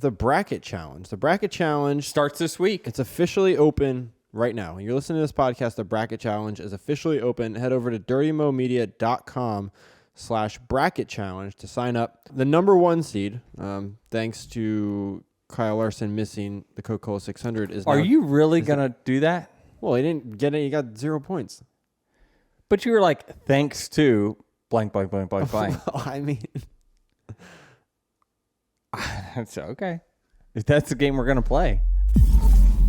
the Bracket Challenge. The Bracket Challenge starts this week. It's officially open right now. When you're listening to this podcast, the Bracket Challenge is officially open. Head over to dirtymomedia.com/bracket challenge to sign up. The number one seed, thanks to Kyle Larson missing the Coca-Cola 600, is. Are you really gonna do that? Well, he didn't get it. He got 0 points. But you were like, thanks to blank, blank, blank, blank, blank. I mean, that's okay. If that's the game we're gonna play.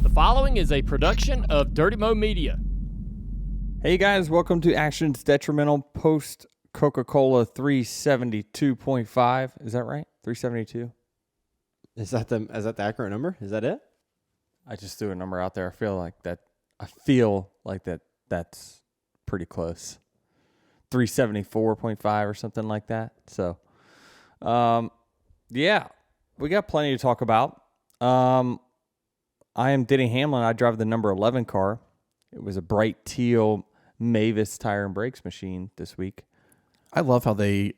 The following is a production of Dirty Mo Media. Hey guys, welcome to Action's Detrimental post Coca-Cola 372.5. Is that right? 372? Is that the accurate number? Is that it? I just threw a number out there. I feel like that's pretty close. 374.5 or something like that. So, yeah, we got plenty to talk about. I am Denny Hamlin. I drive the number 11 car. It was a bright teal Mavis tire and brakes machine this week. I love how the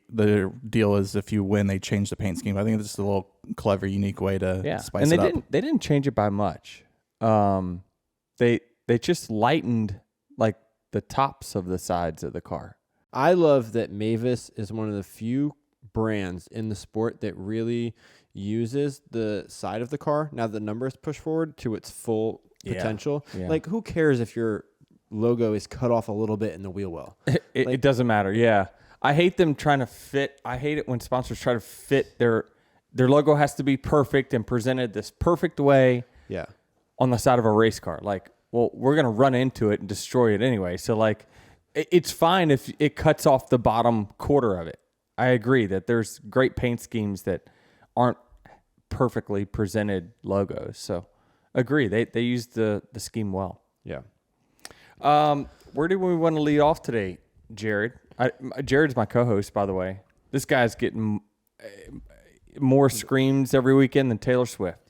deal is if you win, they change the paint scheme. I think it's just a little clever, unique way to spice it up. They didn't change it by much. They just lightened like the tops of the sides of the car. I love that Mavis is one of the few brands in the sport that really uses the side of the car, now the number is pushed forward, to its full potential. Yeah. Like, who cares if your logo is cut off a little bit in the wheel well? It doesn't matter. Yeah. I hate them trying to fit. I hate it when sponsors try to fit their logo has to be perfect and presented this perfect way. Yeah. On the side of a race car. Like, well, we're going to run into it and destroy it anyway. So like, it's fine if it cuts off the bottom quarter of it. I agree that there's great paint schemes that aren't perfectly presented logos. So agree. They used the scheme well. Yeah. Where do we want to lead off today, Jared? Jared's my co-host, by the way. This guy's getting more screams every weekend than Taylor Swift.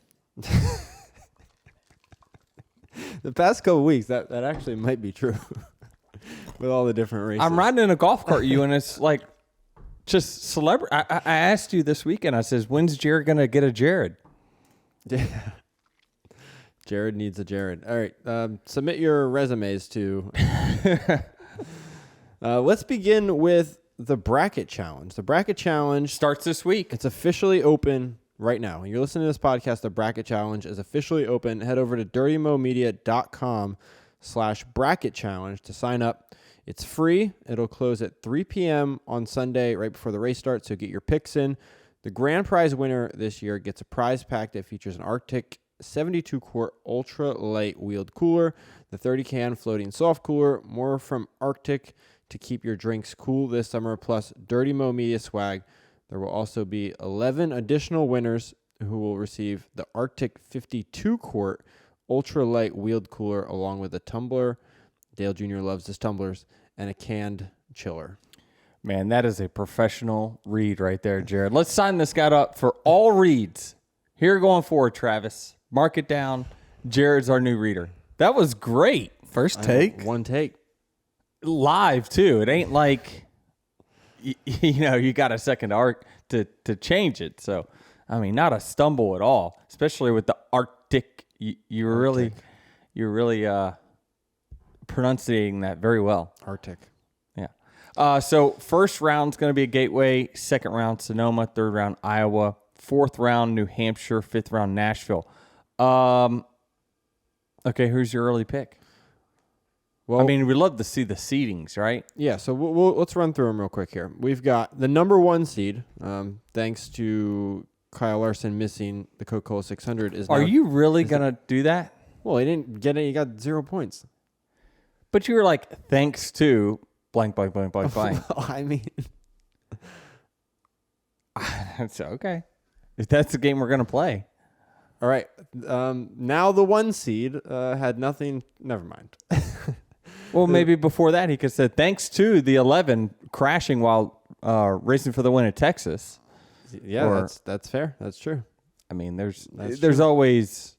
The past couple weeks, that actually might be true. With all the different races. I'm riding in a golf cart, and it's like just celebrity. I asked you this weekend, I says, when's Jared going to get a Jared? Yeah. Jared needs a Jared. All right. Submit your resumes to. Let's begin with the Bracket Challenge. The Bracket Challenge starts this week. It's officially open right now. When you're listening to this podcast, the Bracket Challenge is officially open. Head over to dirtymomedia.com/bracket challenge to sign up. It's free. It'll close at 3 p.m. on Sunday, right before the race starts, so get your picks in. The grand prize winner this year gets a prize pack that features an Arctic 72-quart ultra-light wheeled cooler, the 30-can floating soft cooler, more from Arctic to keep your drinks cool this summer, plus Dirty Mo Media swag. There will also be 11 additional winners who will receive the Arctic 52-quart ultra-light wheeled cooler along with a tumbler. Dale Jr. loves his tumblers, and a canned chiller. Man, that is a professional read right there, Jared. Let's sign this guy up for all reads. Here going forward, Travis. Mark it down. Jared's our new reader. That was great. First take. One take. Live, too. It ain't like, you got a second arc to change it. So, I mean, not a stumble at all, especially with the Arctic. You're really pronunciating that very well. Arctic. Yeah. So first round's going to be a Gateway, second round Sonoma, third round Iowa, fourth round New Hampshire, fifth round Nashville. Okay, who's your early pick? Well, I mean, we'd love to see the seedings, right? Yeah, so let's run through them real quick here. We've got the number one seed, thanks to Kyle Larson missing the Coca-Cola 600. Are you really going to do that? Well, he didn't get it. He got 0 points. But you were like, thanks to blank, blank, blank, blank, blank. I mean. That's okay. If that's the game we're going to play. All right. Now the one seed had nothing. Never mind. Well, maybe before that he could have said, thanks to the 11 crashing while racing for the win at Texas. Yeah, that's fair. That's true. I mean, there's always,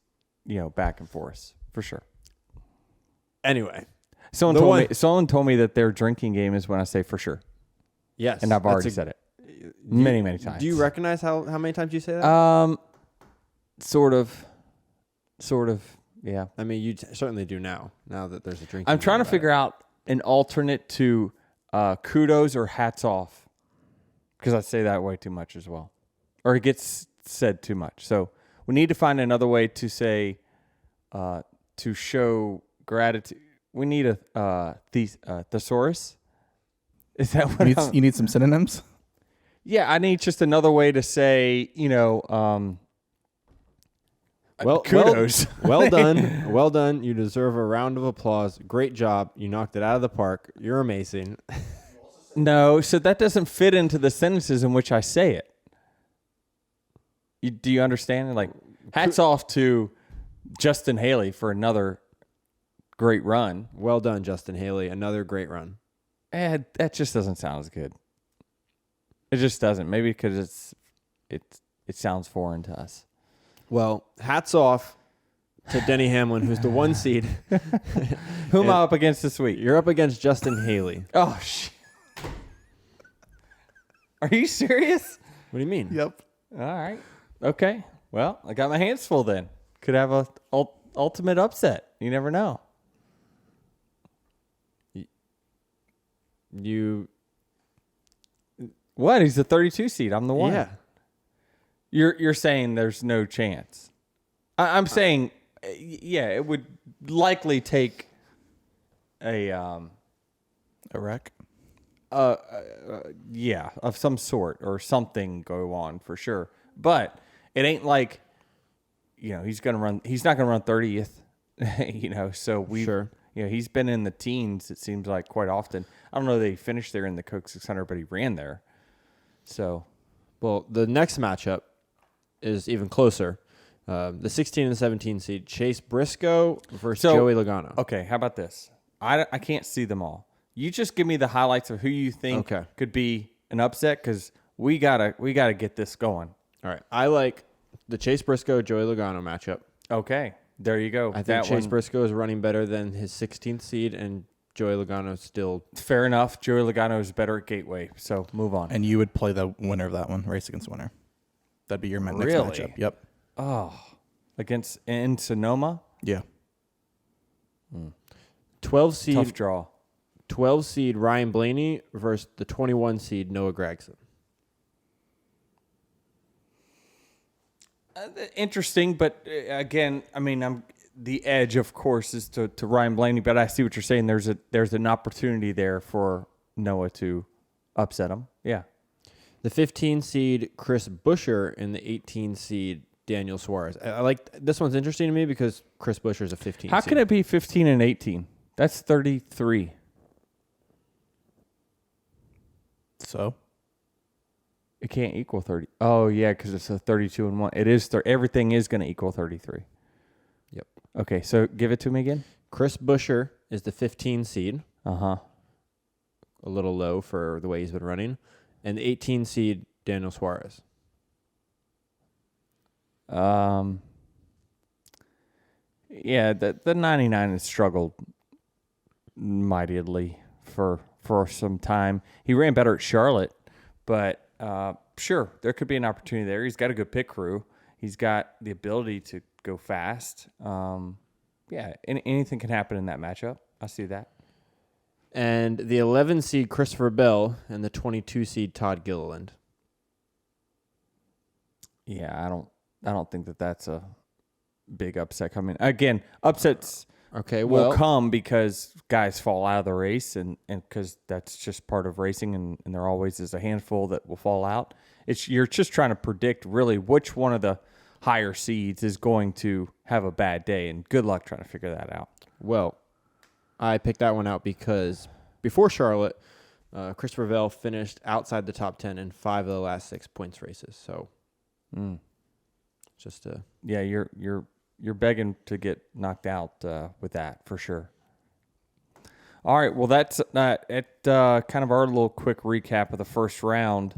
back and forth for sure. Anyway. Someone told me that their drinking game is when I say for sure. Yes. And I've already said it many times. Do you recognize how many times you say that? Sort of. Yeah. I mean, you certainly do now that there's a drink. I'm trying to figure out an alternate to kudos or hats off, because I say that way too much as well, or it gets said too much. So we need to find another way to say to show gratitude. We need a thesaurus. Is that what you need some synonyms? Yeah, I need just another way to say, kudos. Well done. Well done. You deserve a round of applause. Great job. You knocked it out of the park. You're amazing. No, so that doesn't fit into the sentences in which I say it. Do you understand? Like, hats off to Justin Haley for another great run. Well done, Justin Haley. Another great run. That just doesn't sound as good. It just doesn't. Maybe because it sounds foreign to us. Well, hats off to Denny Hamlin, who's the 1 seed. Who am I up against this week? You're up against Justin Haley. Oh, shit. Are you serious? What do you mean? Yep. All right. Okay. Well, I got my hands full then. Could have a ultimate upset. You never know. What? He's the 32 seed. I'm the 1. Yeah. You're saying there's no chance. I'm saying, yeah, it would likely take a wreck. Yeah, of some sort or something go on for sure. But it ain't like, he's not gonna run 30th. So Sure. He's been in the teens. It seems like quite often. I don't know that he finished there in the Coke 600, but he ran there. So, well, the next matchup is even closer. The 16 and 17 seed, Chase Briscoe versus Joey Logano. Okay, how about this? I can't see them all. You just give me the highlights of who you think could be an upset, because we gotta get this going. All right. I like the Chase Briscoe Joey Logano matchup. Okay, there you go. I think Chase Briscoe is running better than his 16th seed, and Joey Logano still. Fair enough. Joey Logano is better at Gateway, so move on. And you would play the winner of that one, race against winner. That'd be your next matchup. Yep. Oh, in Sonoma? Yeah. 12 seed. Tough draw. 12 seed Ryan Blaney versus the 21 seed Noah Gragson. Interesting, but again, I mean, the edge, of course, is to Ryan Blaney. But I see what you're saying. There's an opportunity there for Noah to upset him. Yeah. The 15 seed Chris Buescher and the 18 seed Daniel Suarez. I like this one's interesting to me because Chris Buescher is a 15. How seed. can it be 15 and 18? That's 33. So it can't equal 30. Oh yeah, because it's a 32 and 1. It is. Everything is going to equal 33. Yep. Okay, so give it to me again. Chris Buescher is the 15 seed. A little low for the way he's been running, and the 18 seed Daniel Suarez. Yeah, the 99 has struggled mightily for some time. He ran better at Charlotte, but sure, there could be an opportunity there. He's got a good pit crew. He's got the ability to go fast. Yeah, anything can happen in that matchup. I see that. And the 11 seed Christopher Bell and the 22 seed Todd Gilliland. Yeah, I don't think that's a big upset coming. Again, upsets will come because guys fall out of the race and because that's just part of racing and there always is a handful that will fall out. You're just trying to predict really which one of the higher seeds is going to have a bad day, and good luck trying to figure that out. Well, I picked that one out because before Charlotte, Christopher Bell finished outside the top 10 in 5 of the last 6 points races. So, just yeah, you're begging to get knocked out with that for sure. All right, well that's kind of our little quick recap of the first round.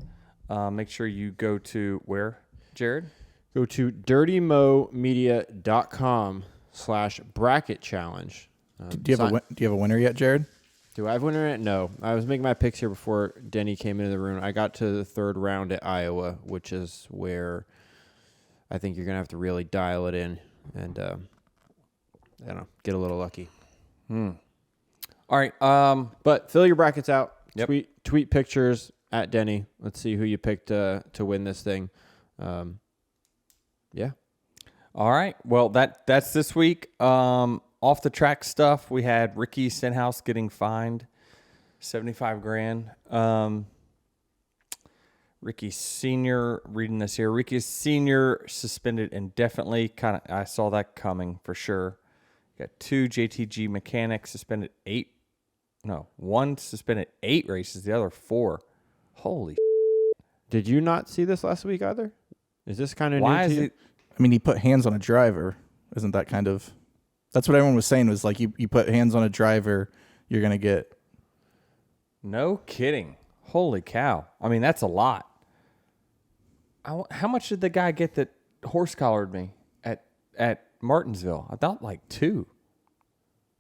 Make sure you go to where, Jared? Go to dirtymomedia.com/bracket challenge. Do you have a winner yet, Jared? Do I have a winner yet? No. I was making my picks here before Denny came into the room. I got to the third round at Iowa, which is where I think you're going to have to really dial it in and, I don't know, get a little lucky. All right. But fill your brackets out. Yep. Tweet pictures at Denny. Let's see who you picked to win this thing. Yeah. All right. Well, that's this week. Off the track stuff, we had Ricky Stenhouse getting fined $75,000. Ricky Sr., reading this here, Ricky Sr. suspended indefinitely. I saw that coming for sure. Got 2 JTG mechanics suspended 1 suspended 8 races, the other 4. Holy Did you not see this last week either? Is this kind of new to you? I mean, he put hands on a driver. Isn't that kind of... That's what everyone was saying, was like, you put hands on a driver, you're going to get... No kidding. Holy cow. I mean, that's a lot. How much did the guy get that horse-collared me at Martinsville? I thought like 2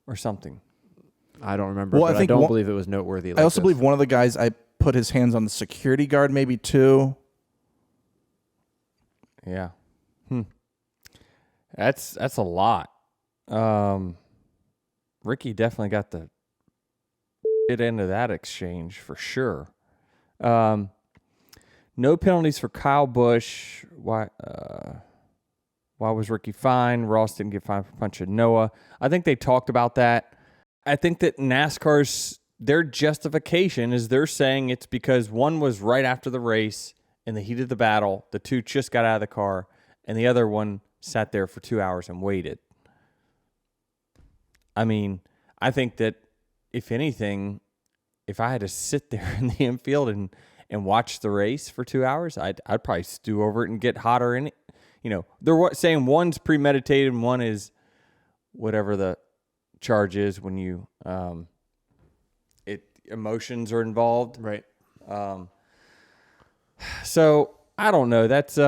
or something. I don't remember, but I don't believe it was noteworthy. I also believe one of the guys, I put his hands on the security guard, maybe 2. Yeah. That's a lot. Ricky definitely got the get into that exchange for sure. No penalties for Kyle Busch. Why was Ricky fined? Ross didn't get fined for punching Noah. I think they talked about that. I think that NASCAR's, their justification is they're saying it's because one was right after the race in the heat of the battle. The 2 just got out of the car, and the other one sat there for 2 hours and waited. I mean, I think that if anything, if I had to sit there in the infield and watch the race for 2 hours, I'd probably stew over it and get hotter in it. You know, they're saying one's premeditated and one is whatever the charge is when you emotions are involved. Right. So I don't know. That's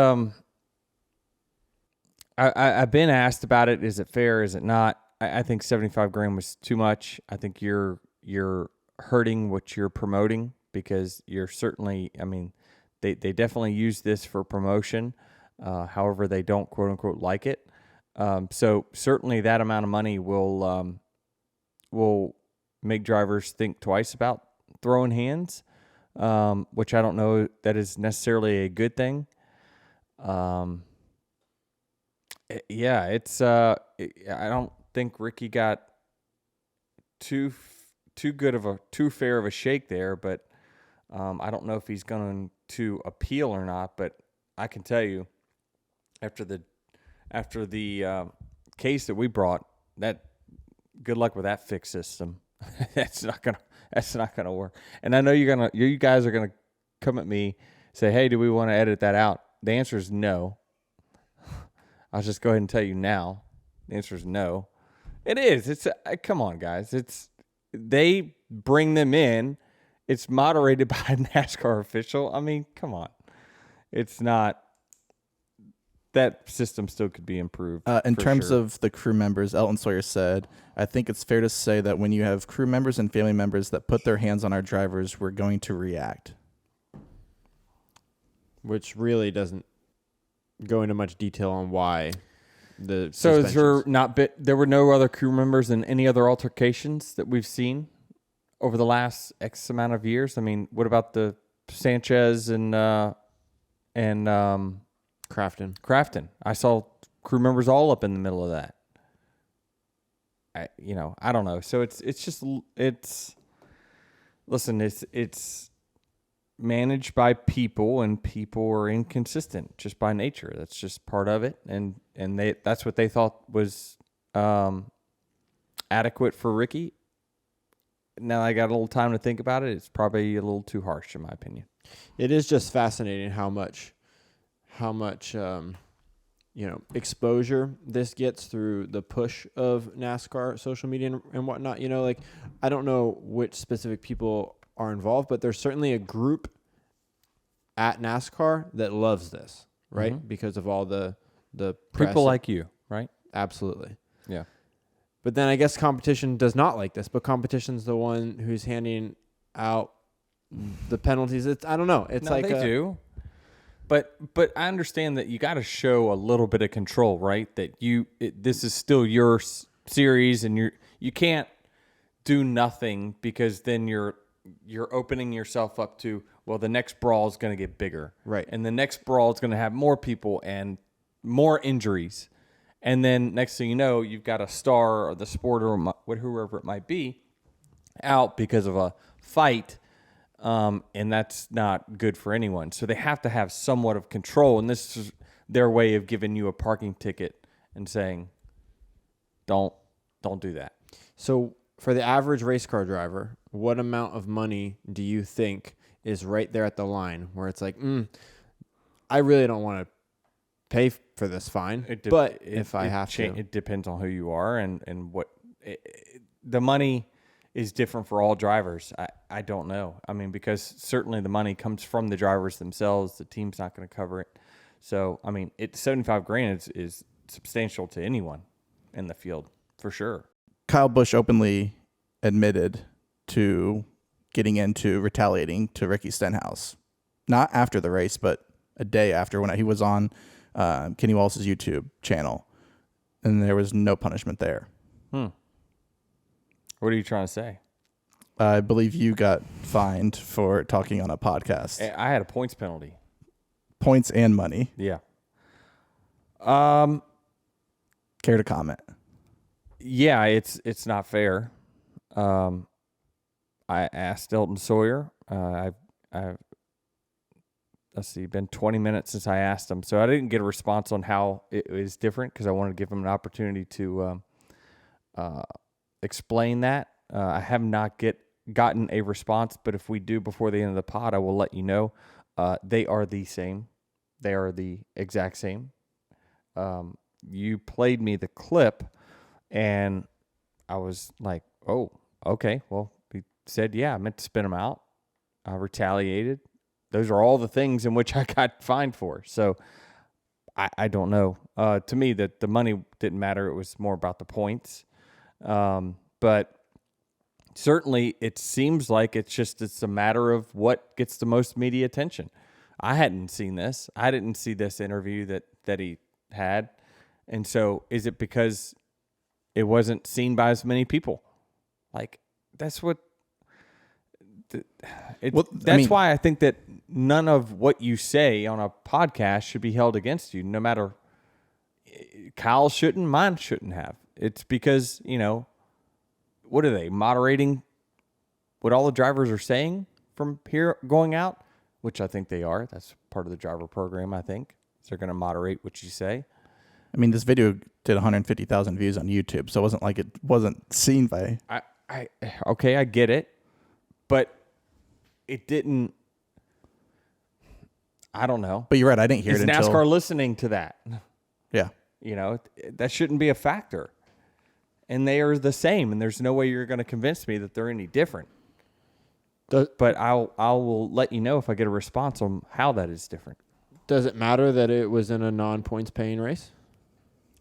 I've been asked about it. Is it fair? Is it not? I think $75,000 was too much. I think you're hurting what you're promoting, because you're certainly, I mean, they definitely use this for promotion. However, they don't quote unquote like it. So certainly that amount of money will make drivers think twice about throwing hands, which I don't know that is necessarily a good thing. Yeah, it's I don't think Ricky got too fair of a shake there, but I don't know if he's going to appeal or not. But I can tell you, after the case that we brought, that good luck with that fix system. That's not gonna work. And I know you guys are gonna come at me, say, hey, do we want to edit that out? The answer is no. I'll just go ahead and tell you now. The answer is no. It is. It's come on, guys. They bring them in. It's moderated by a NASCAR official. I mean, come on. It's not. That system still could be improved. In terms of the crew members, Elton Sawyer said, I think it's fair to say that when you have crew members and family members that put their hands on our drivers, we're going to react. Which really doesn't go into much detail on why. So is there were no other crew members in any other altercations that we've seen over the last X amount of years? I mean, what about the Sanchez and Crafton? I saw crew members all up in the middle of that. I don't know. So it's managed by people, and people are inconsistent just by nature. That's just part of it, and that's what they thought was adequate for Ricky. Now I got a little time to think about it. It's probably a little too harsh, in my opinion. It is just fascinating how much exposure this gets through the push of NASCAR social media and whatnot. I don't know which specific people are involved, but there's certainly a group at NASCAR that loves this, right? Mm-hmm. Because of all the press. People like you, right? Absolutely. Yeah. But then I guess competition does not like this, but competition's the one who's handing out the penalties. I don't know. It's they do. But I understand that you got to show a little bit of control, right? That this is still your series, and you can't do nothing, because then you're opening yourself up to, well, the next brawl is going to get bigger, Right? And the next brawl is going to have more people and more injuries, and then next thing you know, you've got a star or the sport or whoever it might be out because of a fight. And that's not good for anyone. So they have to have somewhat of control. And this is their way of giving you a parking ticket and saying, don't do that. So for the average race car driver, what amount of money do you think is right there at the line where it's like, I really don't want to pay for this fine, but if I have to. It depends on who you are and what the money is different for all drivers. I don't know. I mean, because certainly the money comes from the drivers themselves. The team's not going to cover it. So, I mean, $75,000 is substantial to anyone in the field, for sure. Kyle Busch openly admitted to getting into retaliating to Ricky Stenhouse. Not after the race, but a day after, when he was on Kenny Wallace's YouTube channel. And there was no punishment there. What are you trying to say? I believe you got fined for talking on a podcast. I had a points penalty. Points and money. Yeah. Care to comment? Yeah, it's not fair. I asked Elton Sawyer. I've let's see, been 20 minutes since I asked him, so I didn't get a response on how it was different, because I wanted to give him an opportunity to explain that. I have not gotten a response, but if we do before the end of the pod, I will let you know. They are the same. They are the exact same. You played me the clip, and I was like, oh, okay. Well, he said, yeah, I meant to spin him out. I retaliated. Those are all the things in which I got fined for. So I don't know. To me, that the money didn't matter. It was more about the points. But certainly it seems like it's a matter of what gets the most media attention. I hadn't seen this. I didn't see this interview that he had. And so is it because it wasn't seen by as many people? Like, that's what why I think that none of what you say on a podcast should be held against you, no matter. Kyle shouldn't, mine shouldn't have. It's because, what are they, moderating what all the drivers are saying from here going out? Which I think they are. That's part of the driver program, I think. So they're going to moderate what you say. I mean, this video did 150,000 views on YouTube, so it wasn't like it wasn't seen by... Okay, I get it. But it didn't... I don't know. But you're right, I didn't hear it until... Is NASCAR listening to that? Yeah. That shouldn't be a factor. And they are the same, and there's no way you're going to convince me that they're any different. But I will let you know if I get a response on how that is different. Does it matter that it was in a non-points paying race?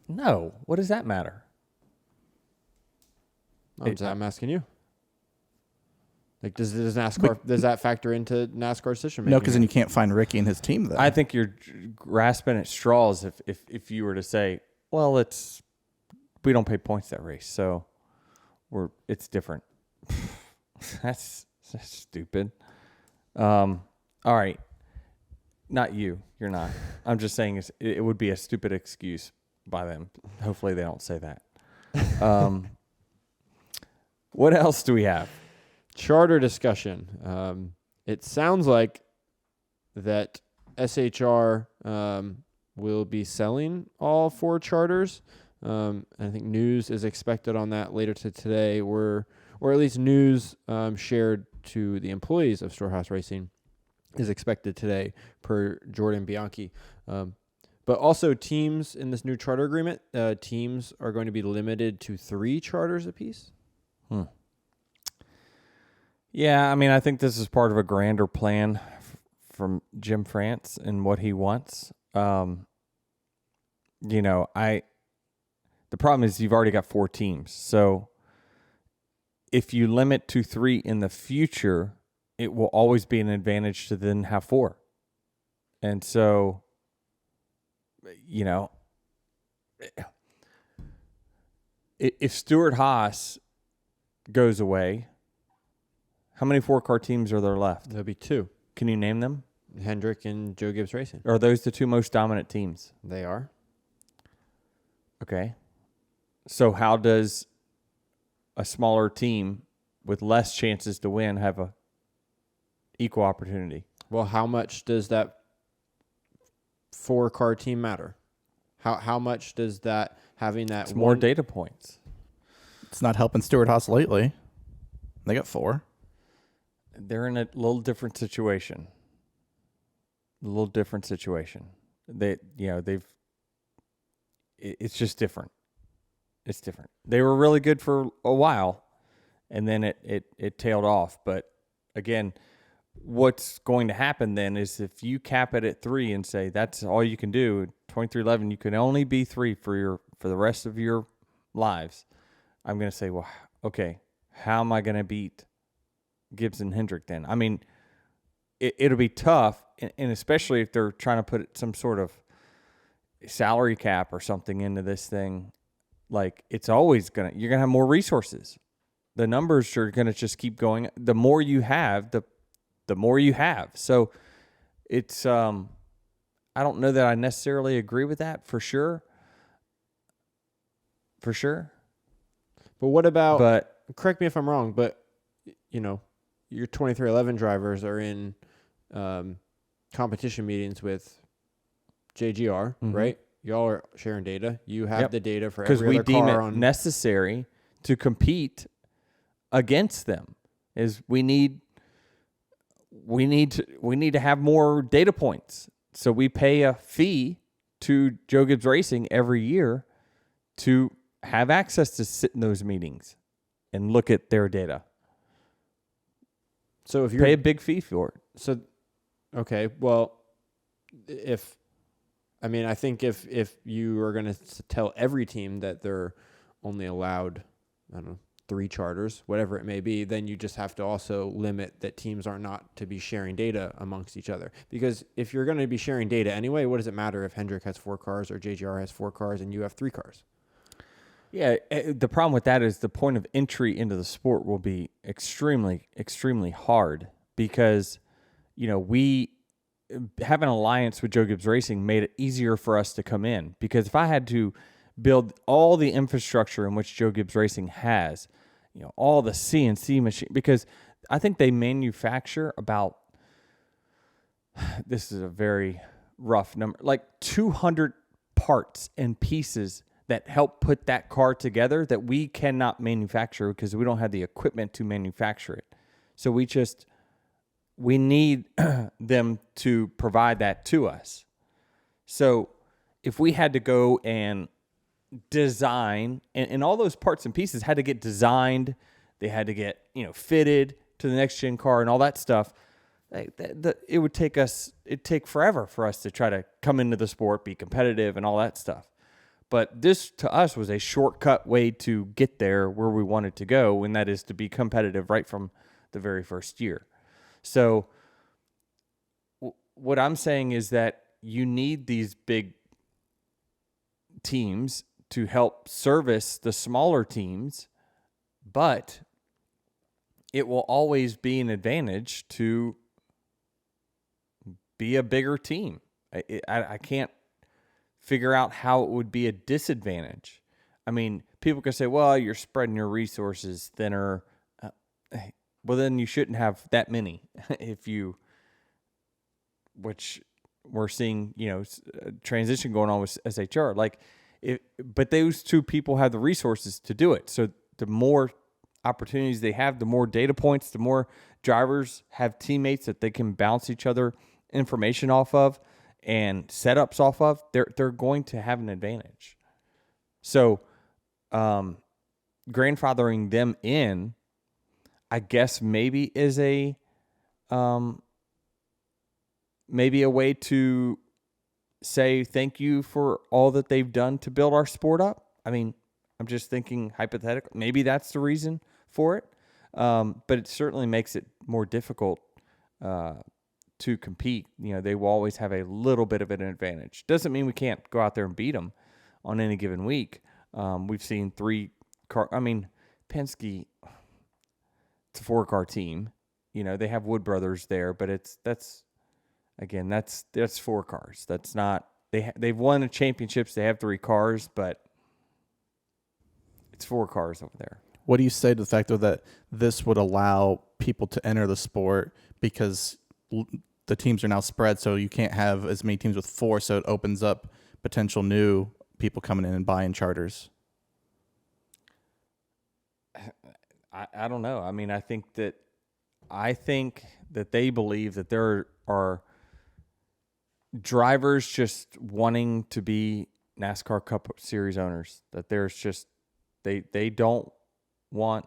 No. What does that matter? I'm asking you. Like, does NASCAR does that factor into NASCAR decision making? No, because then you can't find Ricky and his team. Then I think you're grasping at straws if you were to say, well, we don't pay points that race, so it's different. That's stupid. All right, not you. You're not. I'm just saying it would be a stupid excuse by them. Hopefully they don't say that. What else do we have? Charter discussion. It sounds like that SHR will be selling all 4 charters. I think news is expected on that later today, or at least news shared to the employees of Stewart-Haas Racing is expected today per Jordan Bianchi. But also teams in this new charter agreement, teams are going to be limited to 3 charters apiece. Yeah, I mean, I think this is part of a grander plan from Jim France and what he wants. The problem is you've already got 4 teams. So if you limit to 3 in the future, it will always be an advantage to then have 4. And so, if Stewart-Haas goes away, how many 4-car teams are there left? There'll be 2. Can you name them? Hendrick and Joe Gibbs Racing. Are those the 2 most dominant teams? They are. Okay. So how does a smaller team with less chances to win have a equal opportunity? Well, how much does that 4-car team matter? How much does that having that It's more data points. It's not helping Stewart-Haas lately. They got 4. They're in a little different situation. It's just different. It's different. They were really good for a while, and then it tailed off. But again, what's going to happen then is if you cap it at 3 and say that's all you can do, 2311, you can only be 3 for the rest of your lives. I'm going to say, well, okay, how am I going to beat Gibbs and Hendrick then? I mean, it'll be tough, and especially if they're trying to put some sort of salary cap or something into this thing. Like, it's always you're going to have more resources. The numbers are going to just keep going. The more you have, the more you have. So it's, I don't know that I necessarily agree with that for sure. For sure. But what about, But correct me if I'm wrong, but, your 2311 drivers are in competition meetings with JGR, right? Y'all are sharing data. You have the data for every other car because we deem it necessary to compete against them. Is we need to have more data points. So we pay a fee to Joe Gibbs Racing every year to have access to sit in those meetings and look at their data. So if you pay a big fee for it. So, okay, well, I think if you are going to tell every team that they're only allowed, 3 charters, whatever it may be, then you just have to also limit that teams are not to be sharing data amongst each other. Because if you're going to be sharing data anyway, what does it matter if Hendrick has 4 cars or JGR has 4 cars and you have 3 cars? Yeah, the problem with that is the point of entry into the sport will be extremely, extremely hard because, we have an alliance with Joe Gibbs Racing made it easier for us to come in. Because if I had to build all the infrastructure in which Joe Gibbs Racing has, all the CNC machine, because I think they manufacture about, this is a very rough number, like 200 parts and pieces that help put that car together that we cannot manufacture because we don't have the equipment to manufacture it. So we need them to provide that to us. So if we had to go and design, and all those parts and pieces had to get designed, they had to get, fitted to the next gen car and all that stuff, it would take forever for us to try to come into the sport, be competitive and all that stuff. But this, to us, was a shortcut way to get there where we wanted to go, and that is to be competitive right from the very first year. So what I'm saying is that you need these big teams to help service the smaller teams, but it will always be an advantage to be a bigger team. I can't figure out how it would be a disadvantage. I mean, people can say, well, you're spreading your resources thinner. Well, then you shouldn't have that many which we're seeing, transition going on with SHR. But those 2 people have the resources to do it. So the more opportunities they have, the more data points, the more drivers have teammates that they can bounce each other information off of and setups off of, they're going to have an advantage. So grandfathering them in, I guess maybe is a way to say thank you for all that they've done to build our sport up. I mean, I'm just thinking hypothetically. Maybe that's the reason for it. But it certainly makes it more difficult to compete, they will always have a little bit of an advantage. Doesn't mean we can't go out there and beat them on any given week. We've seen 3-car. I mean, Penske, it's a 4-car team. They have Wood Brothers there, but that's 4 cars. That's not they've won the championships. They have 3 cars, but it's 4 cars over there. What do you say to the fact, though, that this would allow people to enter the sport because the teams are now spread, so you can't have as many teams with 4, so it opens up potential new people coming in and buying charters? I don't know. I mean, I think that they believe that there are drivers just wanting to be NASCAR Cup Series owners, that there's just they don't want,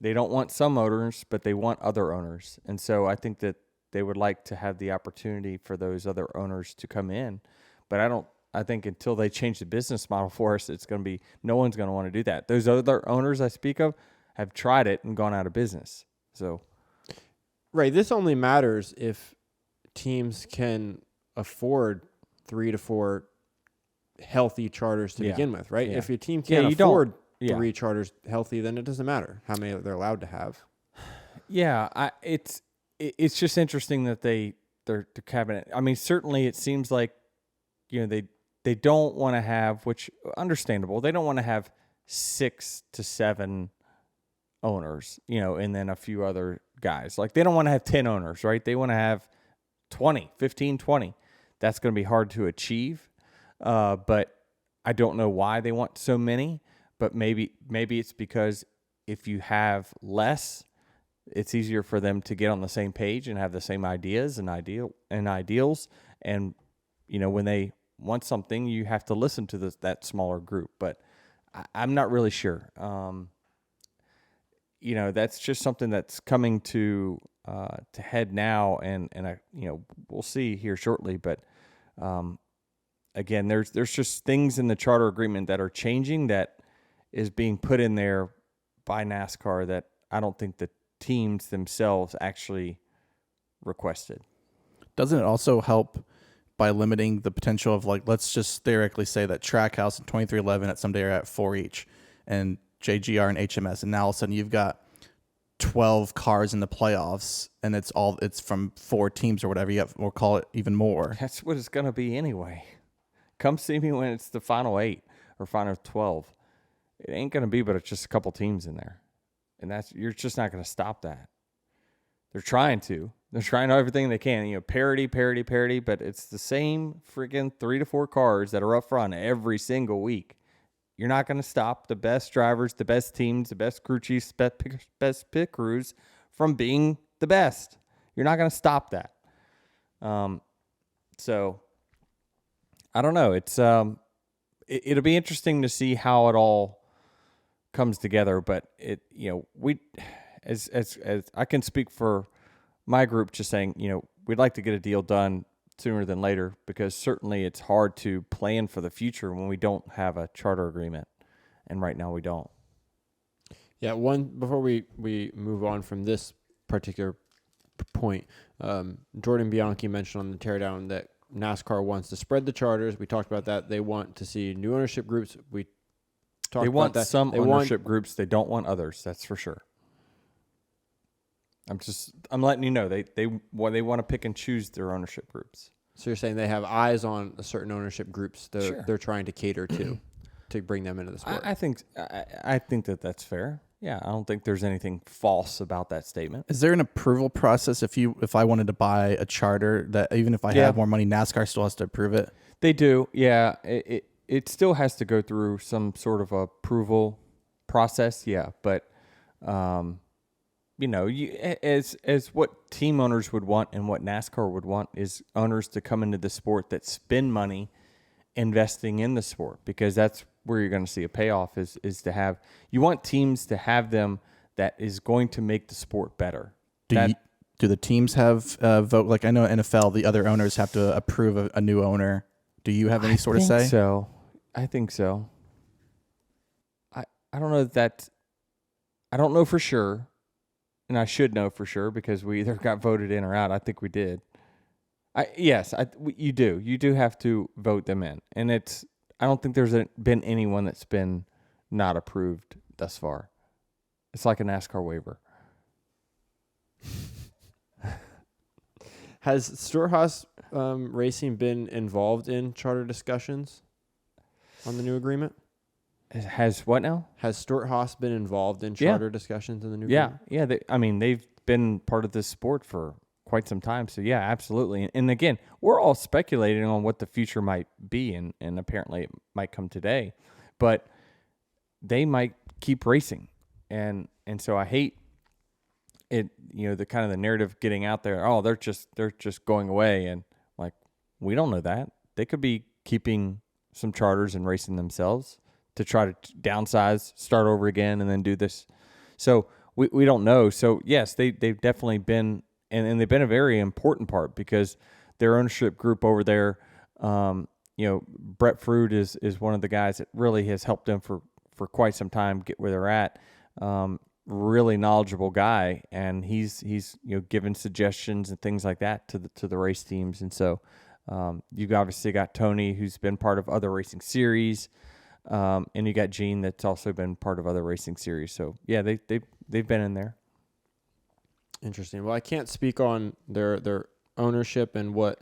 they don't want some owners, but they want other owners. And so I think that they would like to have the opportunity for those other owners to come in. But I think until they change the business model for us, it's going to be, no one's going to want to do that. Those other owners I speak of have tried it and gone out of business. So, right. This only matters if teams can afford 3 to 4 healthy charters to begin with, right? Yeah. If your team can't afford 3 Yeah. charters healthy, then it doesn't matter how many they're allowed to have. Yeah, it's just interesting that they're cabinet. I mean, certainly it seems like they don't want to have, which understandable. They don't want to have 6 to 7 owners, and then a few other guys. Like, they don't want to have 10 owners, right? They want to have 15, 20. That's going to be hard to achieve. But I don't know why they want so many, but maybe it's because if you have less, it's easier for them to get on the same page and have the same ideas and ideals. And, when they want something, you have to listen to that smaller group, but I'm not really sure. That's just something that's coming to head now. And we'll see here shortly, but, again, there's just things in the charter agreement that are changing that is being put in there by NASCAR that I don't think the teams themselves actually requested. Doesn't it also help by limiting the potential of, like, let's just theoretically say that Trackhouse and 2311 at someday are at 4 each, and JGR and HMS, and now all of a sudden you've got 12 cars in the playoffs, and it's from 4 teams or whatever. Or call it even more. That's what it's going to be anyway. Come see me when it's the final 8 or final 12. It ain't going to be, but it's just a couple teams in there. And you're just not going to stop that. They're trying everything they can. Parity, but it's the same freaking 3 to 4 cars that are up front every single week. You're not going to stop the best drivers, the best teams, the best crew chiefs, best pit crews from being the best. You're not going to stop that. So I don't know. It's it'll be interesting to see how it all comes together. But we, as I can speak for my group, just saying, we'd like to get a deal done sooner than later, because certainly it's hard to plan for the future when we don't have a charter agreement, and right now we don't. Yeah, before we move on from this particular point, Jordan Bianchi mentioned on the teardown that NASCAR wants to spread the charters. We talked about that. They want to see new ownership groups. We talked They about want that. some ownership groups. They don't want others. That's for sure. I'm letting you know they want to pick and choose their ownership groups. So you're saying they have eyes on a certain ownership groups Sure. they're trying to cater to bring them into the sport. I think that's fair. Yeah, I don't think there's anything false about that statement. Is there an approval process if I wanted to buy a charter, that even if I have more money, NASCAR still has to approve it? They do. Yeah, it still has to go through some sort of approval process. Yeah, but as what team owners would want and what NASCAR would want is owners to come into the sport that spend money investing in the sport, because that's where you're going to see a payoff is to have, you want teams to have them that is going to make the sport better. Do the teams have vote? Like, I know NFL, the other owners have to approve a new owner. Do you have any sort of say? I think so. I don't know that. I don't know for sure. and I should know for sure because we either got voted in or out. I think we did. You do. You do have to vote them in, and I don't think there's been anyone that's been not approved thus far. It's like a NASCAR waiver. Has Stewart-Haas Racing been involved in charter discussions on the new agreement? Has what now? Has Stewart-Haas been involved in charter discussions in the new agreement? Yeah. They've been part of this sport for quite some time. So, yeah, absolutely. And again, we're all speculating on what the future might be, and apparently it might come today. But they might keep racing. And so I hate it, the kind of the narrative getting out there, oh, they're just going away. And, like, we don't know that. They could be keeping some charters and racing themselves to try to downsize, start over again, and then do this. So we don't know. So, yes, they've definitely been, and they've been a very important part because their ownership group over there, Brett Fruit is one of the guys that really has helped them for quite some time get where they're at. Really knowledgeable guy, and he's given suggestions and things like that to the race teams. And so you've obviously got Tony, who's been part of other racing series. And you got Gene, that's also been part of other racing series. So yeah, they've been in there. Interesting. Well, I can't speak on their ownership and what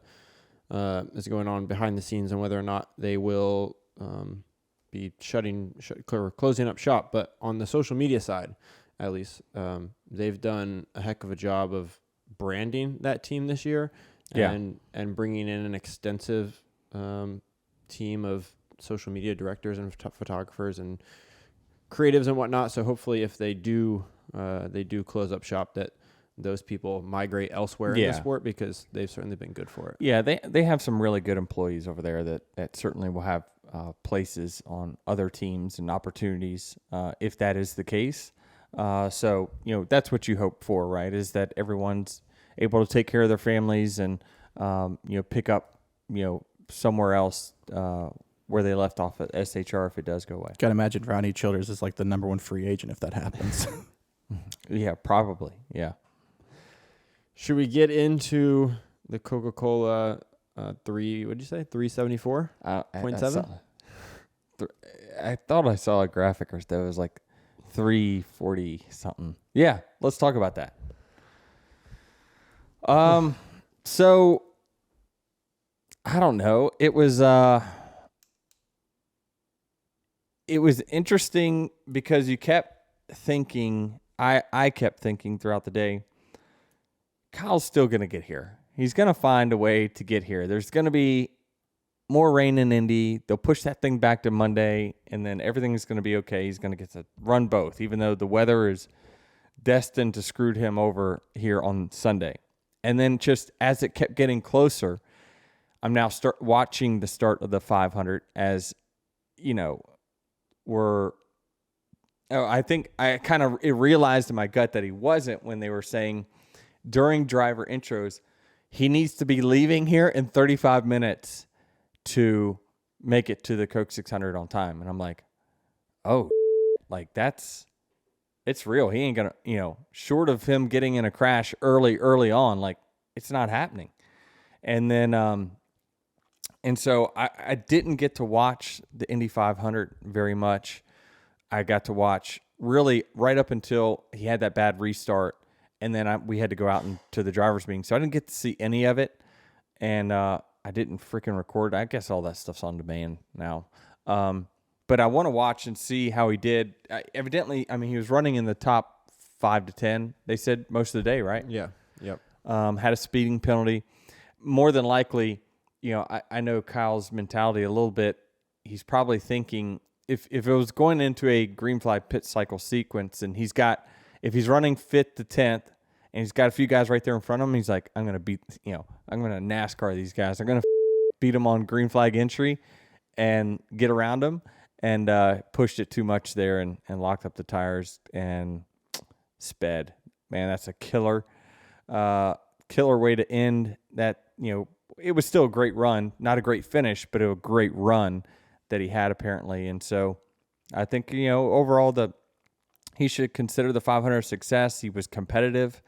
is going on behind the scenes and whether or not they will be closing up shop. But on the social media side, at least, they've done a heck of a job of branding that team this year, and bringing in an extensive team of social media directors and photographers and creatives and whatnot. So hopefully, if they do close up shop, that those people migrate elsewhere in the sport, because they've certainly been good for it. Yeah, they have some really good employees over there that certainly will have places on other teams and opportunities if that is the case. So that's what you hope for, right? Is that everyone's able to take care of their families and pick up somewhere else where they left off at SHR if it does go away. Got to imagine Ronnie Childers is like the number one free agent if that happens. Yeah, probably. Yeah. Should we get into the Coca-Cola 374? 0.7? I thought I saw a graphic or that was like 340 something. Yeah, let's talk about that. So I don't know. It was interesting because you kept thinking, I kept thinking throughout the day, Kyle's still going to get here. He's going to find a way to get here. There's going to be more rain in Indy. They'll push that thing back to Monday, and then everything's going to be okay. He's going to get to run both, even though the weather is destined to screw him over here on Sunday. And then just as it kept getting closer, I'm now watching the start of the 500 as, I think I kind of realized in my gut that he wasn't when they were saying during driver intros, he needs to be leaving here in 35 minutes to make it to the Coke 600 on time. And I'm like, oh, like it's real. He ain't going to, short of him getting in a crash early on, like it's not happening. And then, and so I didn't get to watch the Indy 500 very much. I got to watch really right up until he had that bad restart. And then we had to go out to the driver's meeting. So I didn't get to see any of it. And I didn't freaking record. I guess all that stuff's on demand now. But I want to watch and see how he did. Evidently, he was running in the top 5 to 10, they said, most of the day, right? Yeah. Yep. Had a speeding penalty. More than likely, I know Kyle's mentality a little bit. He's probably thinking if it was going into a green flag pit cycle sequence and if he's running 5th to 10th and he's got a few guys right there in front of him, he's like, I'm going to I'm going to NASCAR these guys. I'm going to beat them on green flag entry and get around them, and pushed it too much there and locked up the tires and sped. Man, that's a killer way to end that. It was still a great run, not a great finish, but a great run that he had apparently. And so I think, overall He should consider the 500 a success. He was competitive.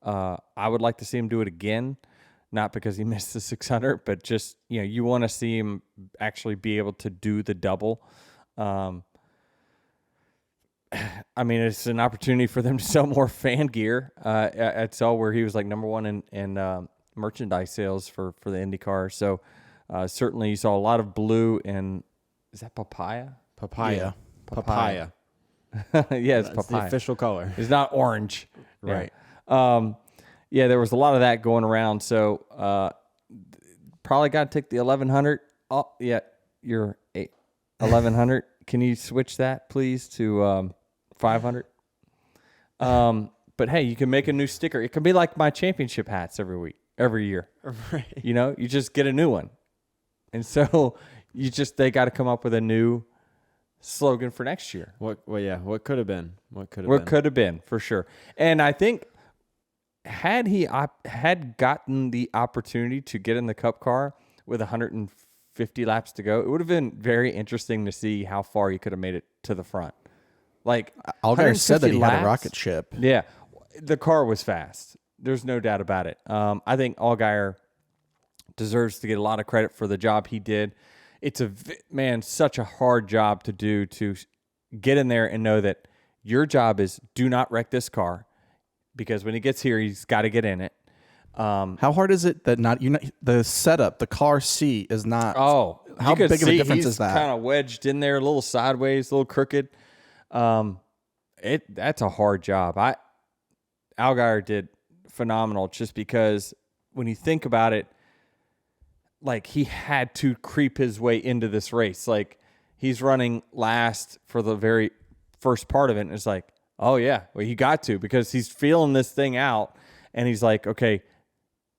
I would like to see him do it again, not because he missed the 600, but just, you want to see him actually be able to do the double. I mean, it's an opportunity for them to sell more fan gear. I saw where he was like number one in merchandise sales for the IndyCar. So certainly you saw a lot of blue and is that papaya? Papaya. Papaya. Yeah, it's That's papaya. the official color. It's not orange. Right. Yeah, there was a lot of that going around. So probably got to take the 1100. Oh, yeah, you're 1100. Can you switch that, please, to 500? But hey, you can make a new sticker. It can be like my championship hats every year. Right. You just get a new one. And so they got to come up with a new slogan for next year. What could have been? What could have been, for sure. And I think had he had gotten the opportunity to get in the Cup car with 150 laps to go, it would have been very interesting to see how far he could have made it to the front. Like Allgaier said that he laps, had a rocket ship. Yeah, the car was fast. There's no doubt about it. I think Allgaier deserves to get a lot of credit for the job he did. It's such a hard job to do, to get in there and know that your job is do not wreck this car, because when he gets here, he's got to get in it. How hard is it that the setup, the car seat is not? Oh, how big of a difference is that? Kind of wedged in there, a little sideways, a little crooked. That's a hard job. Allgaier did phenomenal, just because when you think about it, like he had to creep his way into this race. Like he's running last for the very first part of it. And it's like, oh yeah, well, he got to, because he's feeling this thing out and he's like, okay,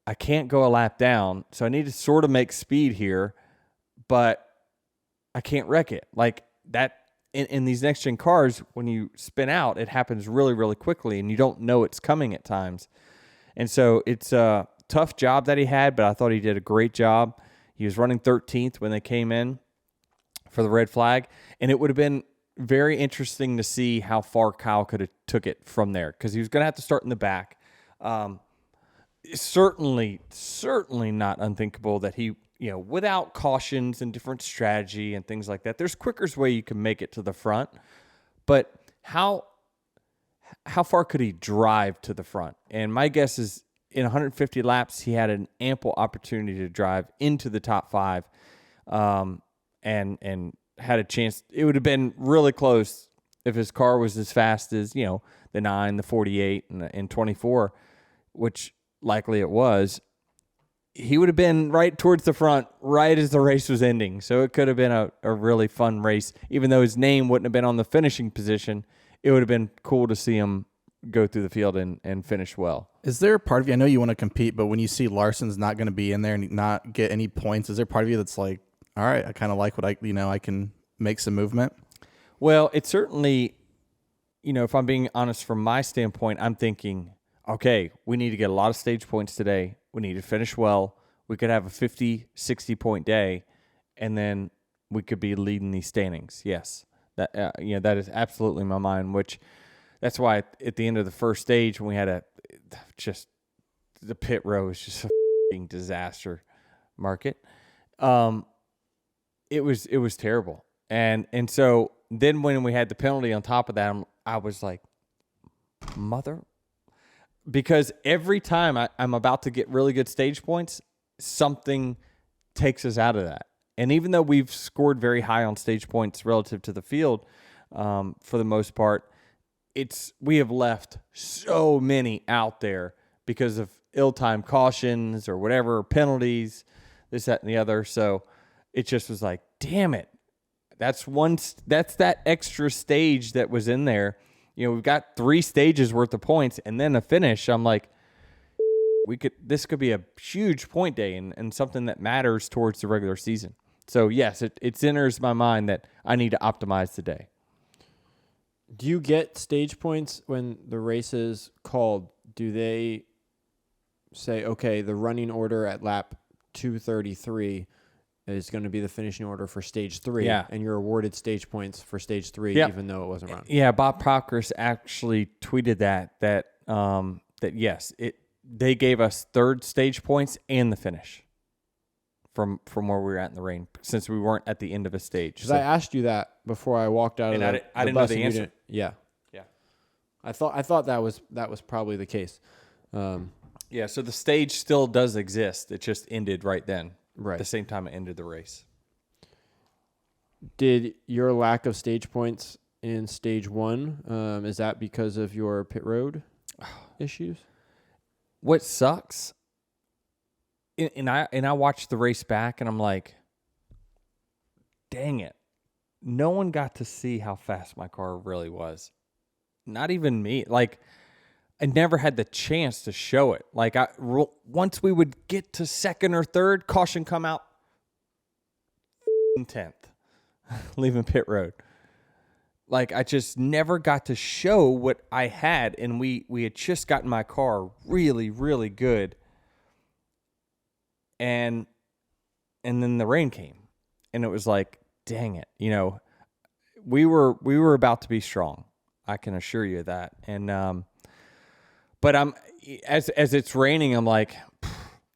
I can't go a lap down. So I need to sort of make speed here, but I can't wreck it. Like that in these next gen cars, when you spin out, it happens really, really quickly and you don't know it's coming at times. And so it's a tough job that he had, but I thought he did a great job. He was running 13th when they came in for the red flag, and it would have been very interesting to see how far Kyle could have took it from there, because he was going to have to start in the back. Certainly not unthinkable that he, without cautions and different strategy and things like that, there's quicker way you can make it to the front, but how far could he drive to the front? And my guess is in 150 laps, he had an ample opportunity to drive into the top five, and had a chance. It would have been really close if his car was as fast as, the 9, the 48, and 24, which likely it was. He would have been right towards the front right as the race was ending. So it could have been a really fun race. Even though his name wouldn't have been on the finishing position, it would have been cool to see him go through the field and finish well. Is there a part of you, I know you want to compete, but when you see Larson's not going to be in there and not get any points, is there part of you that's like, all right, I kind of like what I can make some movement? Well, it's certainly, if I'm being honest from my standpoint, I'm thinking, okay, we need to get a lot of stage points today. We need to finish well. We could have a 50, 60-point day, and then we could be leading these standings. Yes, that that is absolutely my mind, which that's why at the end of the first stage when we had the pit row was just a f***ing disaster market. It was terrible. And so then when we had the penalty on top of that, I was like, because every time I'm about to get really good stage points, something takes us out of that. And even though we've scored very high on stage points relative to the field, for the most part, we have left so many out there because of ill-timed cautions or whatever, penalties, this, that, and the other. So it just was like, damn it. That's that extra stage that was in there. We've got 3 stages worth of points and then a finish. I'm like, this could be a huge point day and something that matters towards the regular season. So yes, it enters my mind that I need to optimize the day. Do you get stage points when the race is called? Do they say, okay, the running order at lap 233 is going to be the finishing order for stage 3. Yeah. And you're awarded stage points for stage 3, Yep. even though it wasn't run. Yeah, Bob Proctor's actually tweeted that yes, they gave us 3rd stage points and the finish from where we were at in the rain, since we weren't at the end of a stage. Because I asked you that before I walked out of And the I didn't know bus the and you answer. didn't- Yeah. Yeah. I thought that was probably the case. Yeah, so the stage still does exist. It just ended right then. Right. At the same time it ended the race. Did your lack of stage points in stage 1, is that because of your pit road issues? What sucks, and I watched the race back, and I'm like, dang it. No one got to see how fast my car really was. Not even me. Like, I never had the chance to show it. Like, once we would get to 2nd or 3rd, caution come out, 10th, leaving pit road. Like, I just never got to show what I had, and we had just gotten my car really, really good. And then the rain came, and it was like, dang it. You know, we were about to be strong. I can assure you that. And but as it's raining, I'm like,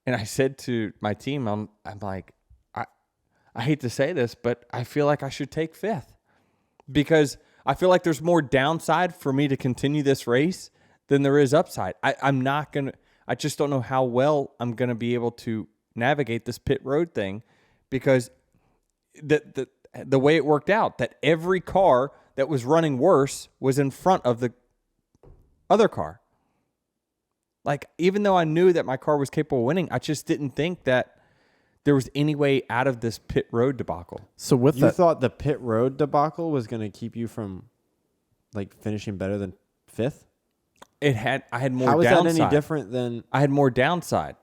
and I said to my team, I'm like, I hate to say this, but I feel like I should take 5th, because I feel like there's more downside for me to continue this race than there is upside. I just don't know how well I'm gonna be able to navigate this pit road thing, because the way it worked out, that every car that was running worse was in front of the other car. Like, even though I knew that my car was capable of winning, I just didn't think that there was any way out of this pit road debacle. So with You that, thought the pit road debacle was going to keep you from like finishing better than 5th? I had more How is downside. that any different than... I had more downside.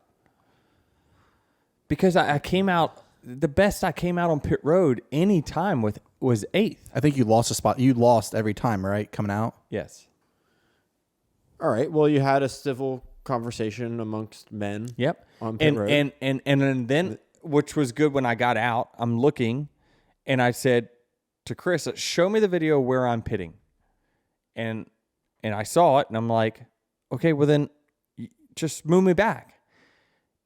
Because I came out, the best I came out on pit road any time with was 8th. I think you lost a spot. You lost every time, right? Coming out. Yes. All right. Well, you had a civil conversation amongst men. Yep. On pit road. And then, which was good, when I got out, I'm looking, and I said to Chris, show me the video where I'm pitting. And I saw it, and I'm like, okay, well then just move me back.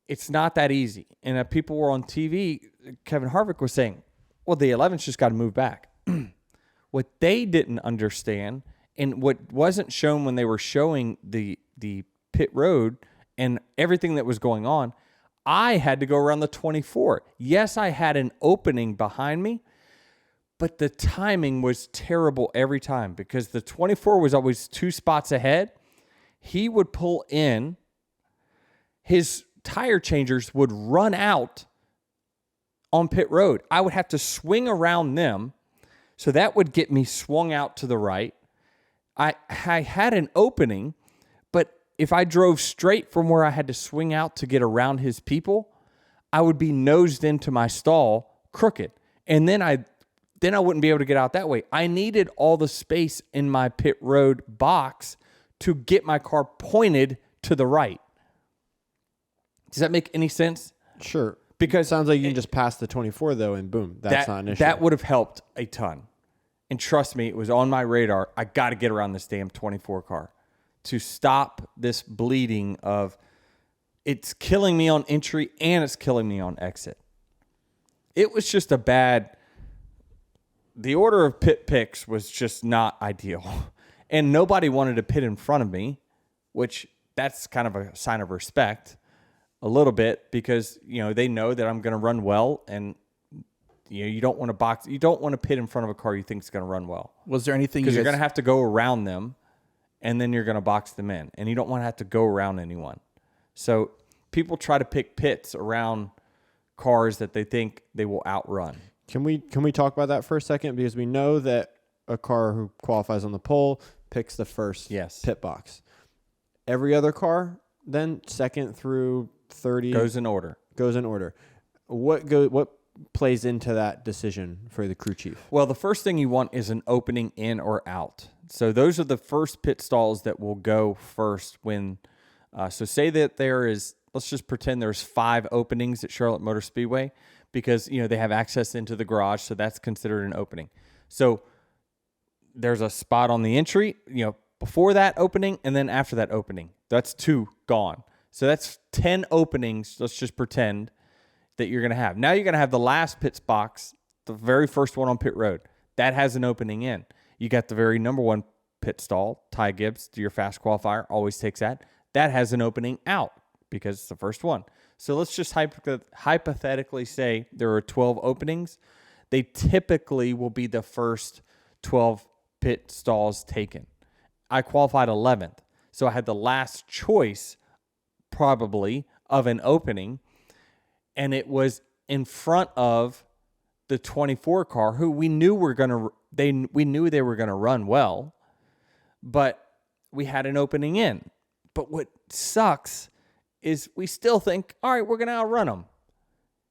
It's not that easy. And people were on TV, Kevin Harvick was saying, well, the 11's just got to move back. What they didn't understand, and what wasn't shown when they were showing the pit road and everything that was going on, I had to go around the 24. Yes, I had an opening behind me, but the timing was terrible every time, because the 24 was always 2 spots ahead. He would pull in, his tire changers would run out on pit road. I would have to swing around them, so that would get me swung out to the right. I had an opening, but if I drove straight from where I had to swing out to get around his people, I would be nosed into my stall crooked. And then I wouldn't be able to get out that way. I needed all the space in my pit road box to get my car pointed to the right. Does that make any sense? Sure. Because it sounds like you can just pass the 24, though, and boom, that's not an issue. That would have helped a ton. And trust me, it was on my radar. I got to get around this damn 24 car to stop this bleeding of, it's killing me on entry and it's killing me on exit. It was just a bad, the order of pit picks was just not ideal. And nobody wanted to pit in front of me, which that's kind of a sign of respect a little bit, because, you know, they know that I'm going to run well, and you know, you don't want to pit in front of a car you think is going to run well. Was there anything Because you're going to have to go around them, and then you're going to box them in, and you don't want to have to go around anyone. So people try to pick pits around cars that they think they will outrun. Can we talk about that for a second? Because we know that a car who qualifies on the pole picks the first pit box. Every other car, then 2nd through 30 goes in order. What plays into that decision for the crew chief? Well, the first thing you want is an opening in or out. So those are the first pit stalls that will go first when, so say that there is, let's just pretend there's 5 openings at Charlotte Motor Speedway. because, they have access into the garage, so that's considered an opening. So there's a spot on the entry, before that opening and then after that opening. That's 2 gone. So that's 10 openings, let's just pretend, that you're going to have. Now you're going to have the last pits box, the very first one on pit road. That has an opening in. You got the very number 1 pit stall, Ty Gibbs, your fast qualifier, always takes that. That has an opening out because it's the first one. So let's just hypothetically say there are 12 openings. They typically will be the first 12 pit stalls taken. I qualified 11th, so I had the last choice probably of an opening, and it was in front of the 24 car, who we knew we knew they were gonna run well, but we had an opening in. But what sucks is we still think, all right, we're gonna outrun them,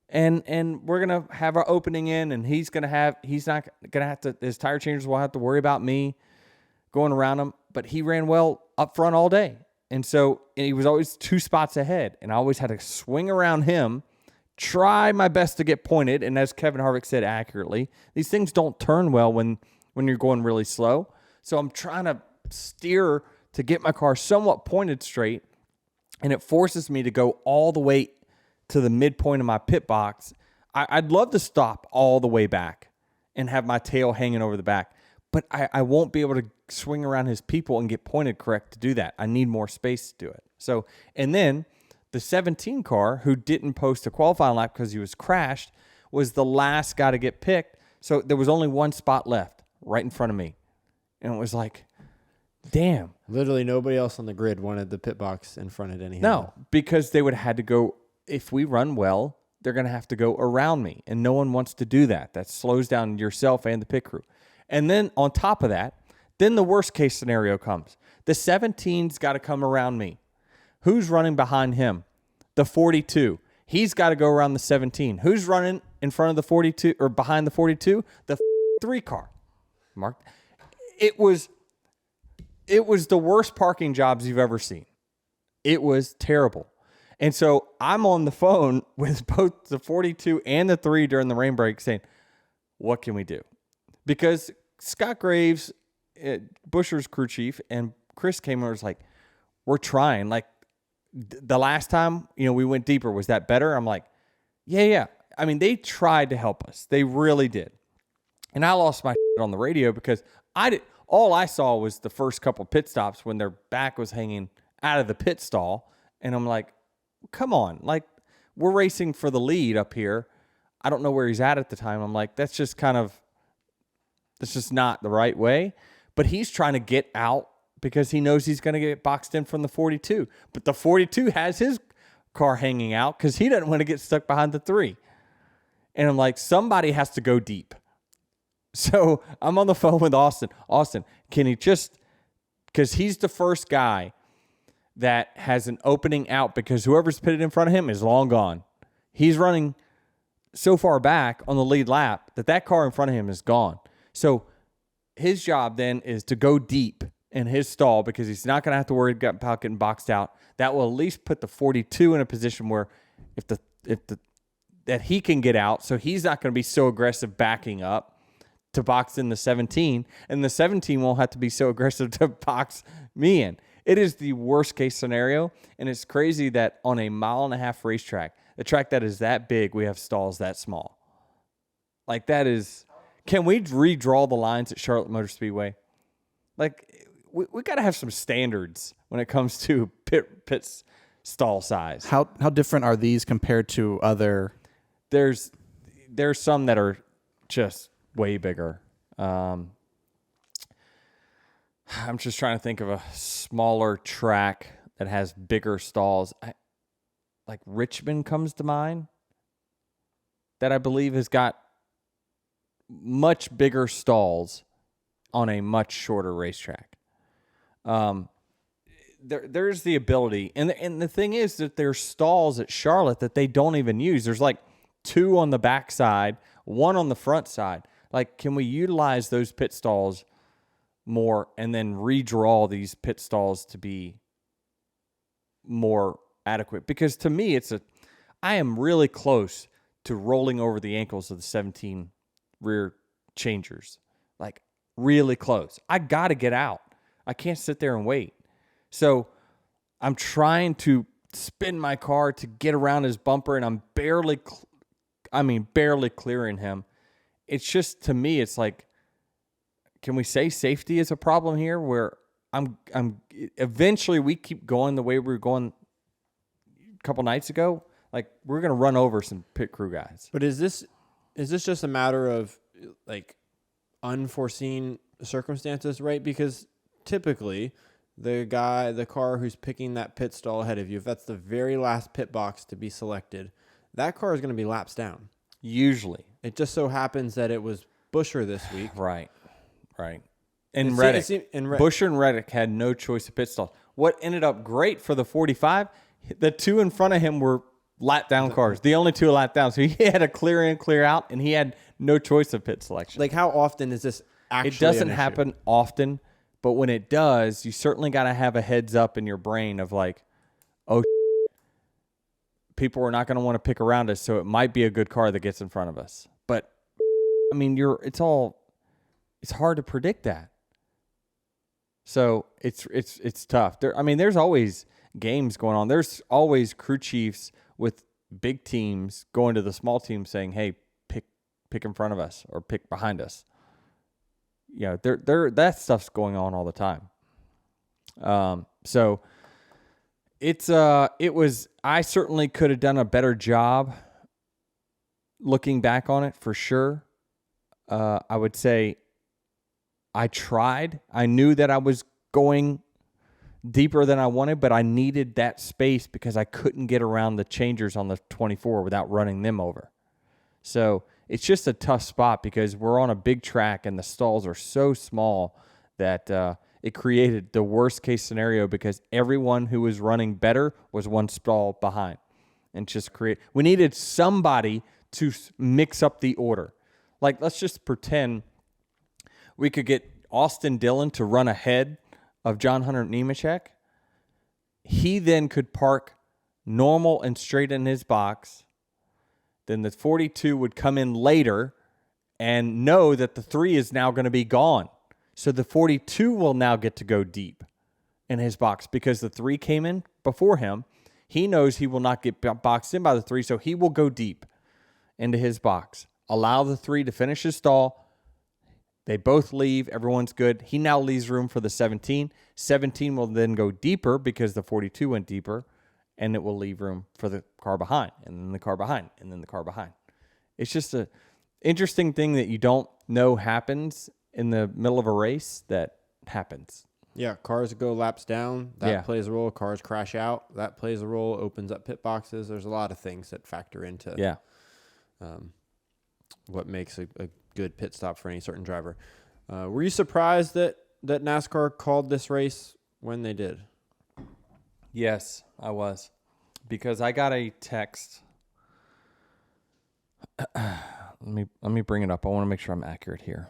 and we're gonna have our opening in, and he's not gonna have to. His tire changers will have to worry about me going around him. But he ran well up front all day, and he was always 2 spots ahead, and I always had to swing around him, try my best to get pointed. And as Kevin Harvick said accurately, these things don't turn well when you're going really slow. So I'm trying to steer to get my car somewhat pointed straight, and it forces me to go all the way to the midpoint of my pit box. I'd love to stop all the way back and have my tail hanging over the back, but I won't be able to swing around his people and get pointed correct to do that. I need more space to do it. So, and then the 17 car, who didn't post a qualifying lap because he was crashed, was the last guy to get picked. So there was only 1 spot left right in front of me. And it was like, damn. Literally nobody else on the grid wanted the pit box in front of Denny Hamlin. No, because they would have had to go, if we run well, they're going to have to go around me. And no one wants to do that. That slows down yourself and the pit crew. And then on top of that, then the worst case scenario comes. The 17's got to come around me. Who's running behind him? The 42. He's got to go around the 17. Who's running in front of the 42 or behind the 42? The 3 car. Mark. It was the worst parking jobs you've ever seen. It was terrible. And so I'm on the phone with both the 42 and the 3 during the rain break saying, what can we do? Because Scott Graves, Buescher's crew chief, and Chris came and was like, we're trying. Like, the last time, we went deeper. Was that better? I'm like, yeah. I mean, they tried to help us. They really did. And I lost my shit on the radio because all I saw was the first couple pit stops when their back was hanging out of the pit stall. And I'm like, come on. Like, we're racing for the lead up here. I don't know where he's at the time. I'm like, that's just not the right way. But he's trying to get out because he knows he's going to get boxed in from the 42. But the 42 has his car hanging out because he doesn't want to get stuck behind the 3. And I'm like, somebody has to go deep. So I'm on the phone with Austin. Austin, can he just, because he's the first guy that has an opening out because whoever's pitted in front of him is long gone. He's running so far back on the lead lap that car in front of him is gone. So his job then is to go deep in his stall because he's not going to have to worry about getting boxed out. That will at least put the 42 in a position where that he can get out, so he's not going to be so aggressive backing up to box in the 17, and the 17 won't have to be so aggressive to box me in. It is the worst case scenario, and it's crazy that on a 1.5-mile racetrack, a track that is that big, we have stalls that small. Like, that is... Can we redraw the lines at Charlotte Motor Speedway? Like, we got to have some standards when it comes to pit stall size. How different are these compared to other? There's some that are just way bigger. I'm just trying to think of a smaller track that has bigger stalls. Like Richmond comes to mind, that I believe has got much bigger stalls on a much shorter racetrack. There's the ability, and the thing is that there's stalls at Charlotte that they don't even use. There's like 2 on the back side, 1 on the front side. Like, can we utilize those pit stalls more and then redraw these pit stalls to be more adequate? Because to me, I am really close to rolling over the ankles of the 17 rear changers. Like, really close. I got to get out. I can't sit there and wait. So I'm trying to spin my car to get around his bumper, and I'm barely clearing him. It's just, to me, it's like, can we say safety is a problem here? Where I'm eventually we keep going the way we were going a couple nights ago. Like, we're gonna run over some pit crew guys. But is this just a matter of like unforeseen circumstances, right? Because typically the car who's picking that pit stall ahead of you, if that's the very last pit box to be selected, that car is going to be laps down. Usually. It just so happens that it was Buescher this week. Right. And Reddick. Buescher and Reddick had no choice of pit stalls. What ended up great for the 45, the two in front of him were lap down cars. The only two lap down. So he had a clear in, clear out, and he had no choice of pit selection. Like, how often is this actually It doesn't happen often, but when it does, you certainly got to have a heads up in your brain of like, oh, people are not going to want to pick around us, so it might be a good car that gets in front of us. But I mean, it's hard to predict that. So it's tough. There's always games going on. There's always crew chiefs with big teams going to the small team saying, "Hey, pick in front of us or pick behind us." You know, that stuff's going on all the time. So it was. I certainly could have done a better job. Looking back on it, for sure, I would say I tried. I knew that I was going deeper than I wanted, but I needed that space because I couldn't get around the changers on the 24 without running them over. So it's just a tough spot because we're on a big track and the stalls are so small that it created the worst case scenario because everyone who was running better was one stall behind. And we needed somebody to mix up the order. Like, let's just pretend we could get Austin Dillon to run ahead of John Hunter Nemechek. He then could park normal and straight in his box. Then the 42 would come in later and know that the 3 is now going to be gone. So the 42 will now get to go deep in his box because the 3 came in before him. He knows he will not get boxed in by the 3, so he will go deep into his box. Allow the 3 to finish his stall. They both leave. Everyone's good. He now leaves room for the 17. 17 will then go deeper because the 42 went deeper, and it will leave room for the car behind, and then the car behind, and then the car behind. It's just an interesting thing that you don't know happens in the middle of a race that happens. Yeah, cars go laps down. That plays a role. Cars crash out. That plays a role. Opens up pit boxes. There's a lot of things that factor into what makes a good pit stop for any certain driver. Were you surprised that NASCAR called this race when they did? Yes, I was. Because I got a text. Let me bring it up. I want to make sure I'm accurate here.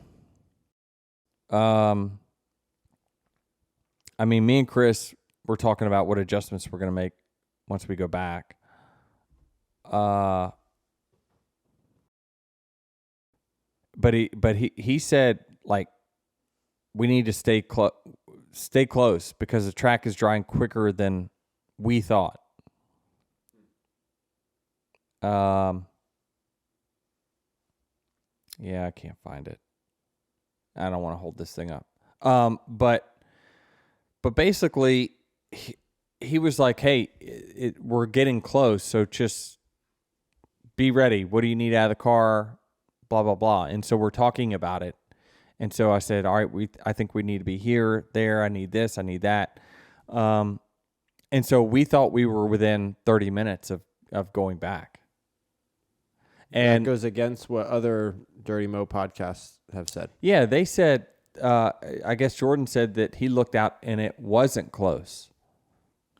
Me and Chris were talking about what adjustments we're going to make once we go back. But he said, like, we need to stay close because the track is drying quicker than we thought. Yeah, I can't find it. I don't want to hold this thing up. But basically, he was like, hey, we're getting close, so just be ready. What do you need out of the car? Blah, blah, blah. And so we're talking about it. And so I said, all right, I think we need to be here, there. I need this. I need that. And so we thought we were within 30 minutes of going back. And that goes against what other Dirty Mo podcasts have said. Yeah, they said, I guess Jordan said that he looked out and it wasn't close.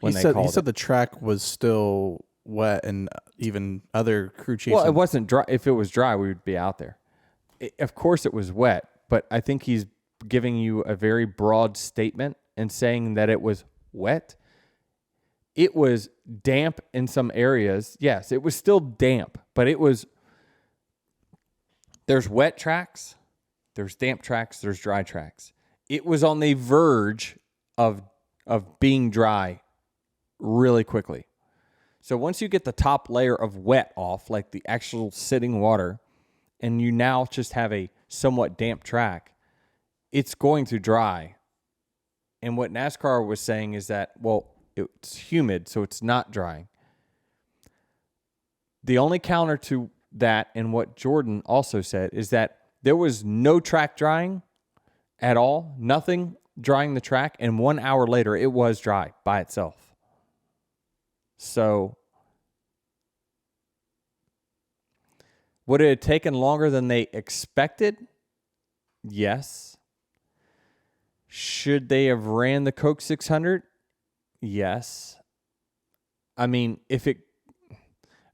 He said the track was still wet, and even other crew chiefs. Well, it wasn't dry. If it was dry, we would be out there. Of course, it was wet, but I think he's giving you a very broad statement and saying that it was wet. It was damp in some areas. Yes, it was still damp, but it was There's wet tracks, there's damp tracks, there's dry tracks. It was on the verge of being dry really quickly. So once you get the top layer of wet off, like the actual sitting water, and you now just have a somewhat damp track, it's going to dry. And what NASCAR was saying is that, well, it's humid, so it's not drying. The only counter to that, and what Jordan also said, is that there was no track drying at all, nothing drying the track, and 1 hour later, it was dry by itself. So, would it have taken longer than they expected? Yes. Should they have ran the Coke 600? Yes. I mean, if it,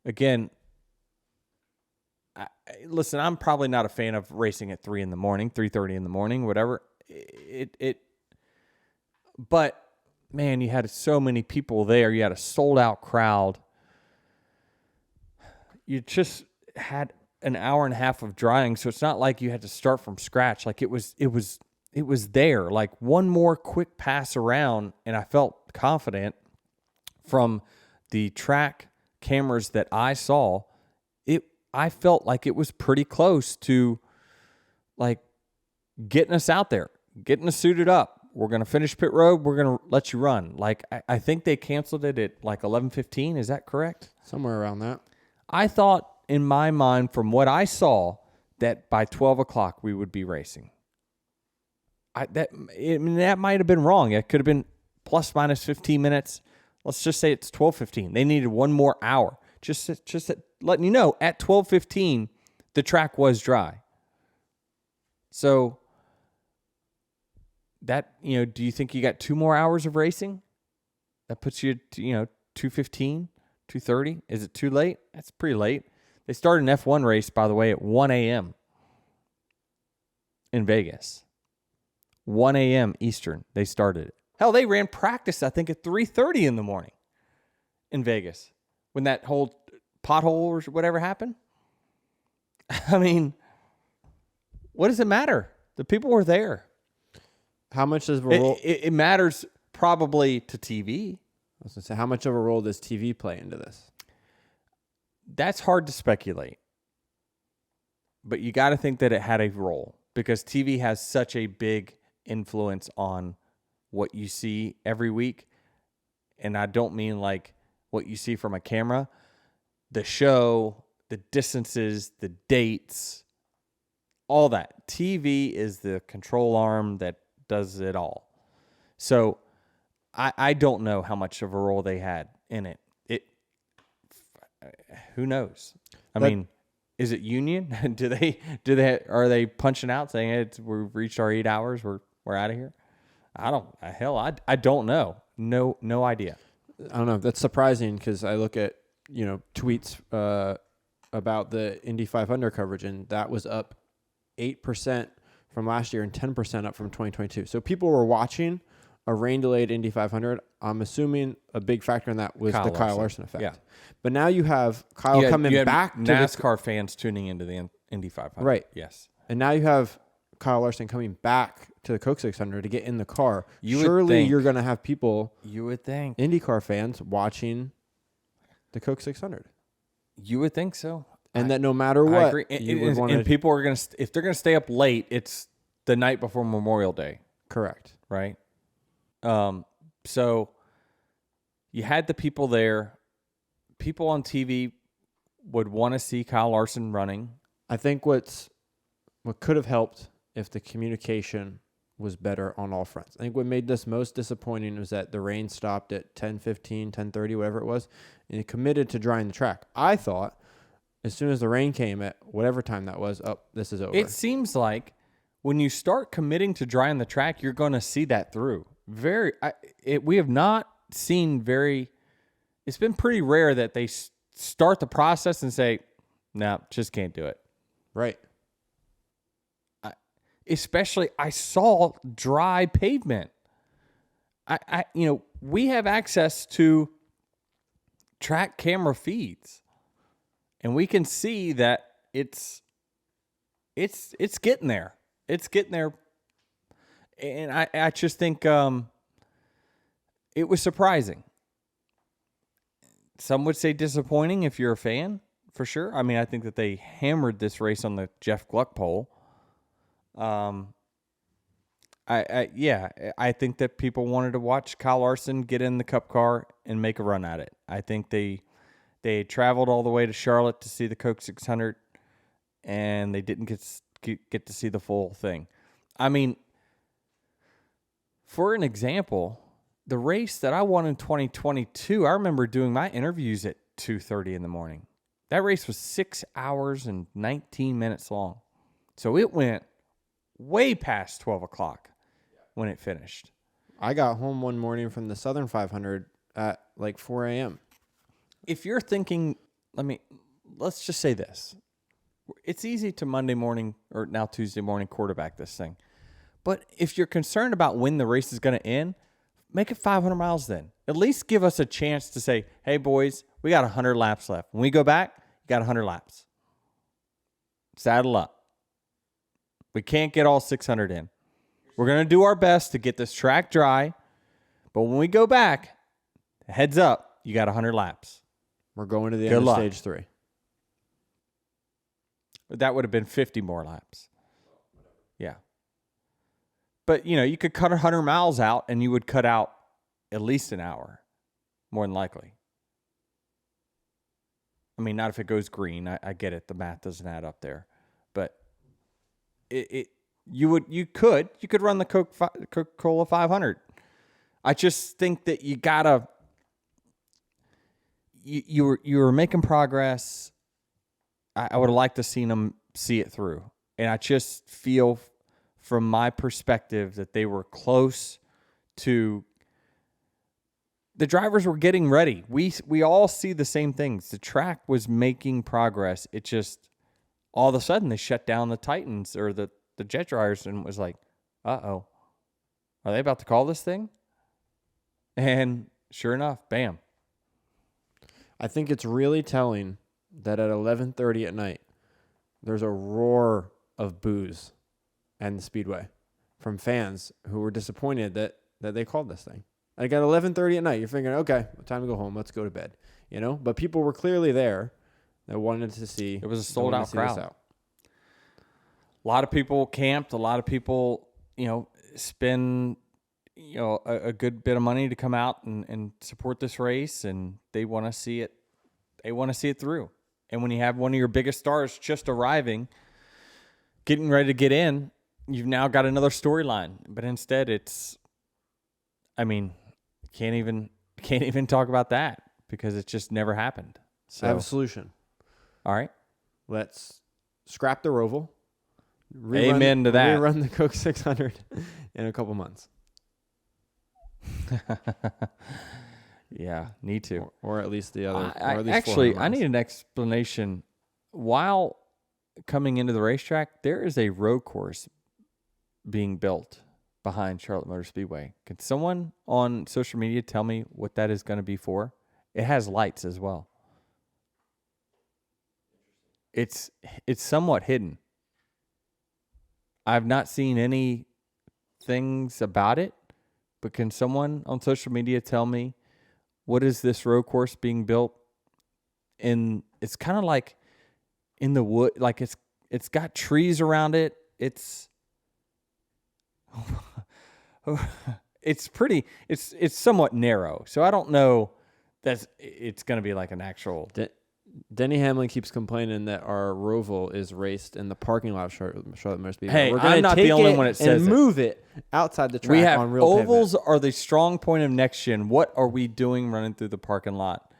again, listen, I'm probably not a fan of racing at 3 in the morning, 3:30 in the morning, whatever. But man, you had so many people there. You had a sold out crowd. You just had an hour and a half of drying, so it's not like you had to start from scratch. Like it was there. Like one more quick pass around, and I felt confident from the track cameras that I saw. I felt like it was pretty close to like getting us out there, getting us suited up. We're going to finish pit road. We're going to let you run. Like, I think they canceled it at like 11:15. Is that correct? Somewhere around that. I thought in my mind from what I saw that by 12 o'clock we would be racing. That might have been wrong. It could have been plus minus 15 minutes. Let's just say it's 12:15. They needed one more hour. Just letting you know, at 12:15, the track was dry. So that, do you think you got 2 more hours of racing? That puts you at, 2:15, 2:30. Is it too late? That's pretty late. They started an F1 race, by the way, at 1 a.m. in Vegas. 1 a.m. Eastern, they started it. Hell, they ran practice, I think, at 3:30 in the morning in Vegas when that whole pothole or whatever happened. I mean, what does it matter? The people were there. How much does a role? It matters probably to TV. I was gonna say, how much of a role does TV play into this? That's hard to speculate. But you got to think that it had a role because TV has such a big influence on what you see every week. And I don't mean like what you see from a camera. The show, the distances, the dates, all that. TV is the control arm that does it all. So I don't know how much of a role they had in it. Who knows? I mean, is it union? Are they punching out saying, hey, we've reached our 8 hours, we're out of here? I don't know. No idea. I don't know. That's surprising because I look at, tweets about the Indy 500 coverage, and that was up 8% from last year and 10% up from 2022. So people were watching a rain-delayed Indy 500. I'm assuming a big factor in that was Kyle Larson effect. Yeah. But now you have Kyle coming back to NASCAR fans tuning into the Indy 500. Right. Yes. And now you have Kyle Larson coming back to the Coke 600 to get in the car. Surely you're going to have people, you would think, IndyCar fans watching the Coke 600. You would think so. And that no matter what, I agree. And people are going to, if they're going to stay up late, it's the night before Memorial Day. Correct. Right? So you had the people there. People on TV would want to see Kyle Larson running. I think what could have helped if the communication was better on all fronts. I think what made this most disappointing was that the rain stopped at 10:15, 10:30, whatever it was, and it committed to drying the track. I thought as soon as the rain came at whatever time that was, this is over. It seems like when you start committing to drying the track, you're going to see that through. We have not seen it's been pretty rare that they start the process and say, no, just can't do it. Right. Especially, I saw dry pavement. We have access to track camera feeds, and we can see that it's it's getting there. It's getting there. And I just think it was surprising. Some would say disappointing if you're a fan, for sure. I mean, I think that they hammered this race on the Jeff Gluck poll. I think that people wanted to watch Kyle Larson get in the Cup car and make a run at it. I think they traveled all the way to Charlotte to see the Coke 600, and they didn't get to see the full thing. I mean, for an example, the race that I won in 2022, I remember doing my interviews at 2:30 in the morning. That race was 6 hours and 19 minutes long. So it went way past 12 o'clock when it finished. I got home one morning from the Southern 500 at like 4 a.m. If you're thinking, let's just say this. It's easy to Monday morning or now Tuesday morning quarterback this thing. But if you're concerned about when the race is going to end, make it 500 miles then. At least give us a chance to say, hey, boys, we got 100 laps left. When we go back, you got 100 laps. Saddle up. We can't get all 600 in. We're going to do our best to get this track dry. But when we go back, heads up, you got 100 laps. We're going to the Good end luck. of stage 3. That would have been 50 more laps. Yeah. But, you could cut 100 miles out and you would cut out at least an hour, more than likely. I mean, not if it goes green. I get it. The math doesn't add up there. But you could run the Coca-Cola 500. I just think that you gotta, you were making progress. I would have liked to seen them see it through. And I just feel from my perspective that they were close to, the drivers were getting ready. We all see the same things. The track was making progress. It just, all of a sudden they shut down the Titans or the jet dryers and was like, uh-oh, are they about to call this thing? And sure enough, bam. I think it's really telling that at 11:30 at night, there's a roar of boos and the Speedway from fans who were disappointed that they called this thing. Like at 11:30 at night, you're thinking, okay, time to go home. Let's go to bed. But people were clearly there that wanted to see. It was a sold-out crowd. A lot of people camped. A lot of people, spend, a good bit of money to come out and support this race, and they want to see it. They want to see it through. And when you have one of your biggest stars just arriving, getting ready to get in, you've now got another storyline. But instead, can't even talk about that because it just never happened. So I have a solution. All right. Let's scrap the Roval. Amen to that. Rerun the Coke 600 in a couple months. Yeah, need to. Or at least the other. I need an explanation. While coming into the racetrack, there is a road course being built behind Charlotte Motor Speedway. Can someone on social media tell me what that is going to be for? It has lights as well. It's somewhat hidden. I've not seen any things about it, but can someone on social media tell me what is this road course being built in? It's kind of like in the wood, like it's got trees around it. It's pretty. It's somewhat narrow, so I don't know that it's going to be like an actual. Denny Hamlin keeps complaining that our Roval is raced in the parking lot of Charlotte Motor Speedway. Hey, we're gonna I'm not take the only it one that says and move it outside the track. We have on real ovals pavement. are the strong point of next gen. What are we doing running through the parking lot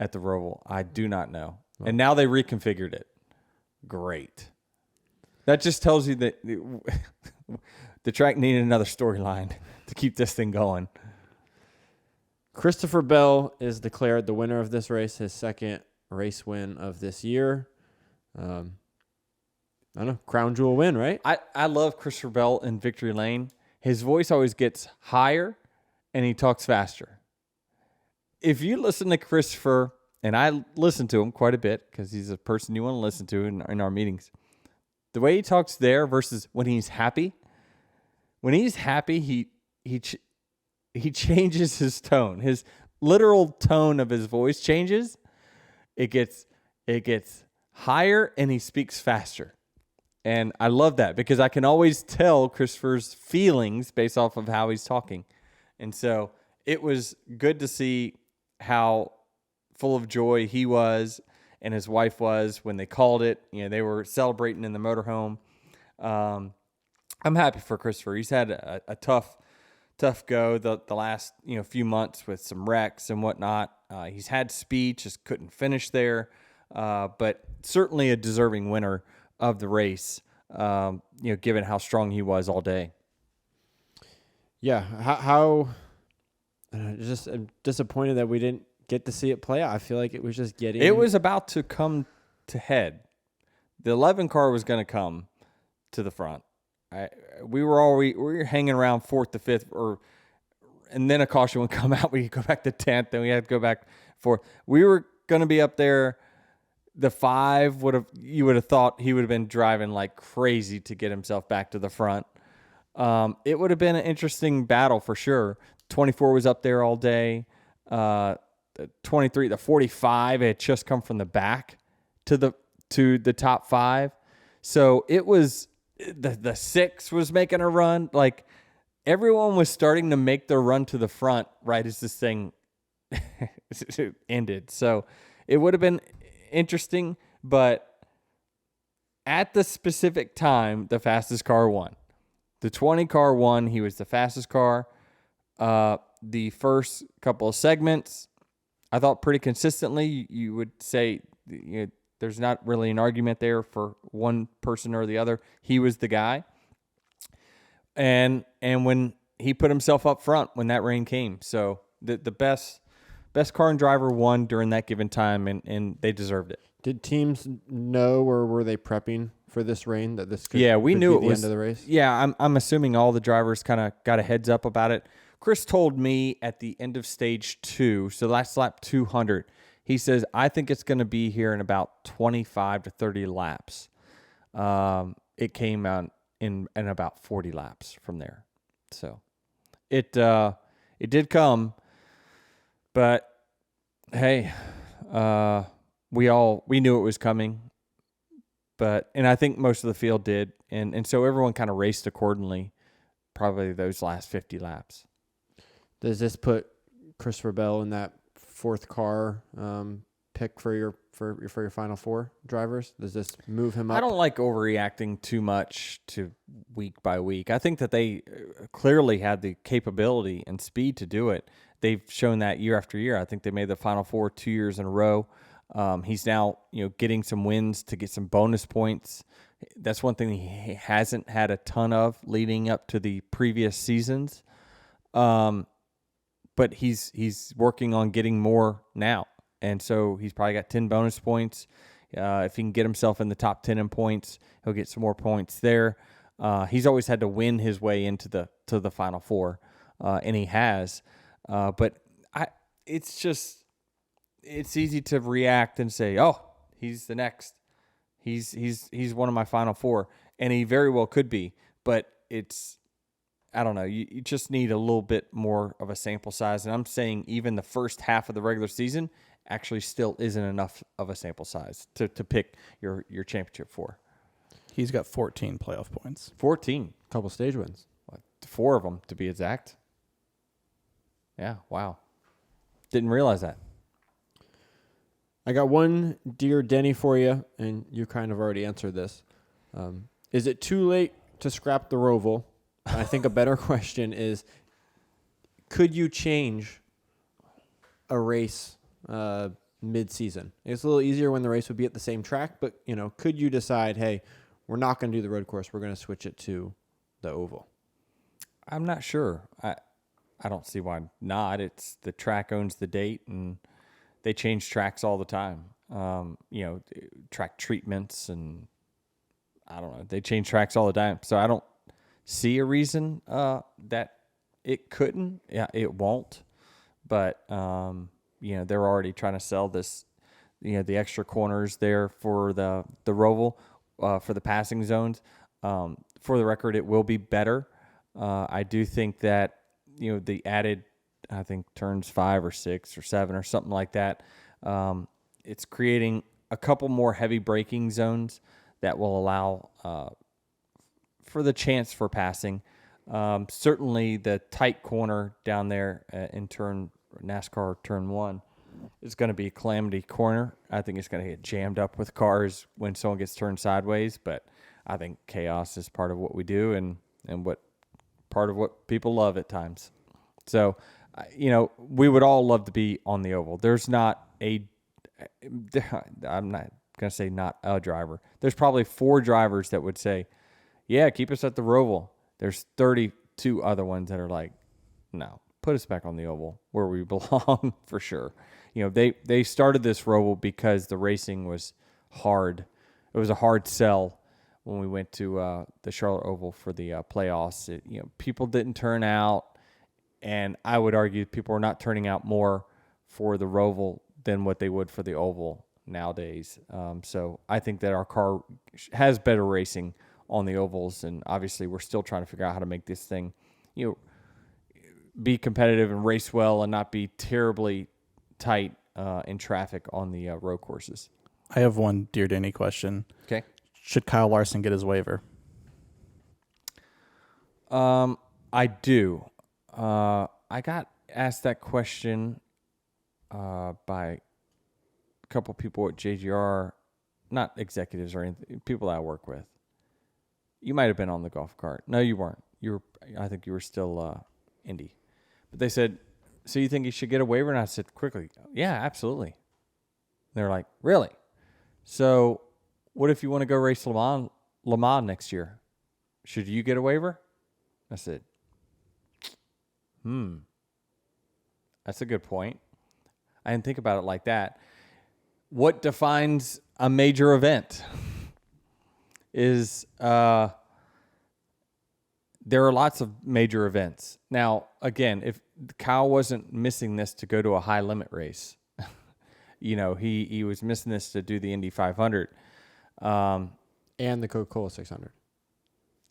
at the Roval? I do not know. And now they reconfigured it. Great. That just tells you that the track needed another storyline to keep this thing going. Christopher Bell is declared the winner of this race, his second race win of this year. I don't know, crown jewel win, right? I love Christopher Bell in Victory Lane. His voice always gets higher and he talks faster. If you listen to Christopher, and I listen to him quite a bit because he's a person you want to listen to in our meetings, the way he talks there versus when he's happy. When he's happy, he changes his tone. His literal tone of his voice changes. It gets higher, and he speaks faster. And I love that because I can always tell Christopher's feelings based off of how he's talking. And so it was good to see how full of joy he was and his wife was when they called it. You know, they were celebrating in the motorhome. I'm happy for Christopher. He's had a tough go the last few months with some wrecks and whatnot. He's had speed, just couldn't finish there. But certainly a deserving winner of the race, given how strong he was all day. Yeah, how just I'm disappointed that we didn't get to see it play out. I feel like it was just getting... It was about to come to head. The 11 car was going to come to the front. We were hanging around 4th to 5th, and then a caution would come out. We could go back to 10th, then we had to go back 4th. We were going to be up there. The 5 you would have thought he would have been driving like crazy to get himself back to the front. It would have been an interesting battle for sure. 24 was up there all day. The 23, the 45 had just come from the back to the top 5. So it was the 6 was making a run. Like everyone was starting to make their run to the front right as this thing ended. So it would have been interesting, but at the specific time, the fastest car won. The 20 car won. He was the fastest car. The first couple of segments, I thought pretty consistently. You would say there's not really an argument there for one person or the other. He was the guy. And when he put himself up front when that rain came. So the best car and driver won during that given time, and they deserved it. Did teams know, or were they prepping for this rain that this could, we could knew be it was the end of the race? Yeah, I'm assuming all the drivers kind of got a heads up about it. Chris told me at the end of stage 2, so last lap 200, he says, I think it's going to be here in about 25 to 30 laps. It came out in about 40 laps from there. So it did come, but hey, we knew it was coming, and I think most of the field did, and so everyone kind of raced accordingly. Probably those last 50 laps. Does this put Christopher Bell in that 4th car pick for your final 4 drivers? Does this move him up? I don't like overreacting too much to week by week. I think that they clearly had the capability and speed to do it. They've shown that year after year. I think they made the final 4 2 years in a row. He's now getting some wins to get some bonus points. That's one thing he hasn't had a ton of leading up to the previous seasons. But he's working on getting more now. And so he's probably got 10 bonus points. If he can get himself in the top 10 in points, he'll get some more points there. He's always had to win his way into the final 4, and he has. But it's easy to react and say, "Oh, he's the next. He's one of my final 4," and he very well could be. But I don't know. You just need a little bit more of a sample size, and I'm saying even the first half of the regular season actually still isn't enough of a sample size to pick your championship for. He's got 14 playoff points. 14. Couple stage wins. 4 of them, to be exact. Yeah, wow. Didn't realize that. I got one Dear Denny for you, and you kind of already answered this. Is it too late to scrap the Roval? I think a better question is, could you change a race mid-season? It's a little easier when the race would be at the same track, but could you decide, hey, we're not going to do the road course, we're going to switch it to the oval? I'm not sure. I don't see why not. It's the track owns the date, and they change tracks all the time. Track treatments, and I don't know. They change tracks all the time. So I don't see a reason that it couldn't. Yeah, it won't. But they're already trying to sell this. The extra corners there for the Roval. for the passing zones. For the record, it will be better. I do think that, the added, I think, turns 5 or 6 or 7 or something like that, it's creating a couple more heavy braking zones that will allow for the chance for passing. Certainly the tight corner down there in NASCAR turn 1 is going to be a calamity corner. I think it's going to get jammed up with cars when someone gets turned sideways, but I think chaos is part of what we do and what part of what people love at times. So, we would all love to be on the oval. There's not I'm not going to say not a driver. There's probably 4 drivers that would say, yeah, keep us at the Roval. There's 32 other ones that are like, no, put us back on the oval where we belong for sure. They started this Roval because the racing was hard. It was a hard sell when we went to the Charlotte Oval for the playoffs. People didn't turn out, and I would argue people are not turning out more for the Roval than what they would for the oval nowadays. So I think that our car has better racing on the ovals, and obviously we're still trying to figure out how to make this thing, be competitive and race well and not be terribly tight in traffic on the road courses. I have one Dear Denny question. Okay. Should Kyle Larson get his waiver? I do. I got asked that question by a couple people at JGR, not executives or anything, people that I work with. You might have been on the golf cart. No, you weren't. I think you were still Indy. But they said, so you think he should get a waiver? And I said quickly, yeah, absolutely. They're like, really? So what if you want to go race Le Mans next year? Should you get a waiver? I said, that's a good point. I didn't think about it like that. What defines a major event is there are lots of major events. Now, again, if Kyle wasn't missing this to go to a high limit race, he was missing this to do the Indy 500. And the Coca-Cola 600.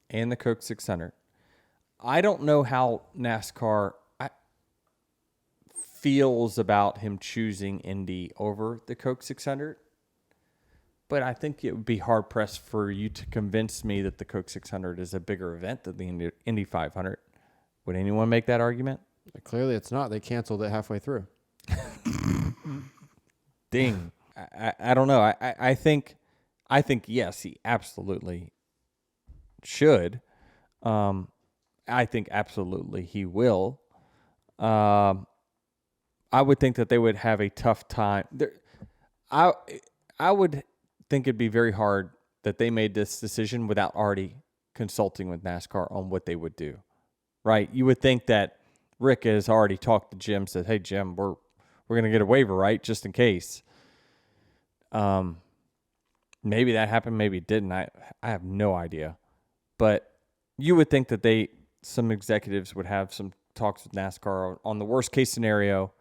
And the Coke 600. I don't know how NASCAR feels about him choosing Indy over the Coke 600, but I think it would be hard-pressed for you to convince me that the Coke 600 is a bigger event than the Indy 500. Would anyone make that argument? Clearly it's not. They canceled it halfway through. Ding. I don't know. I think yes, he absolutely should. I think absolutely he will. I would think that they would have a tough time. I would think it'd be very hard that they made this decision without already consulting with NASCAR on what they would do, right? You would think that Rick has already talked to Jim, said, "Hey Jim, we're going to get a waiver, right, just in case." Maybe that happened, maybe it didn't. I have no idea, but you would think that some executives would have some talks with NASCAR on the worst case scenario.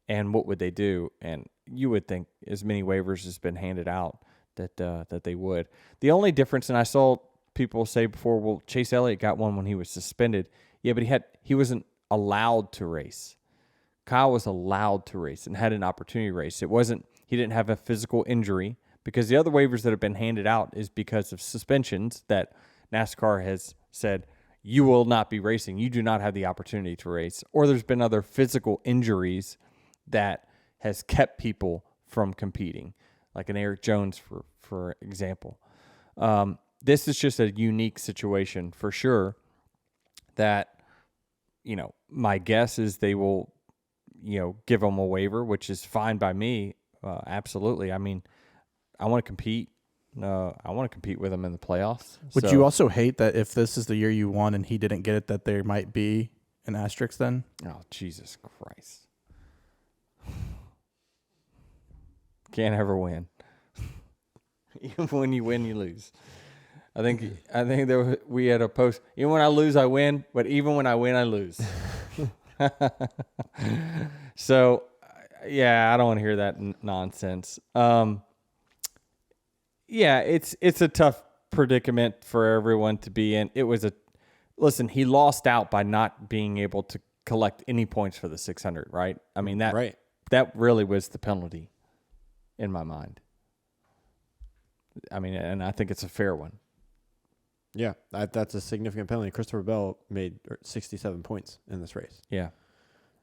And what would they do? And you would think as many waivers has been handed out that they would. The only difference, and I saw people say before, well, Chase Elliott got one when he was suspended. Yeah, but he wasn't allowed to race. Kyle was allowed to race and had an opportunity to race. He didn't have a physical injury, because the other waivers that have been handed out is because of suspensions that NASCAR has said, you will not be racing. You do not have the opportunity to race. Or there's been other physical injuries that has kept people from competing, like an Eric Jones, for example. This is just a unique situation for sure that, my guess is they will, give them a waiver, which is fine by me. Absolutely. I mean, I want to compete. I want to compete with them in the playoffs. Would you also hate that if this is the year you won and he didn't get it, that there might be an asterisk then? Oh, Jesus Christ. Can't ever win. Even when you win, you lose. I think we had a post. Even when I lose, I win. But even when I win, I lose. So, yeah, I don't want to hear that nonsense. Yeah, it's a tough predicament for everyone to be in. Listen, he lost out by not being able to collect any points for the 600, right? I mean, that really was the penalty in my mind. I mean, and I think it's a fair one. Yeah, that's a significant penalty. Christopher Bell made 67 points in this race. Yeah.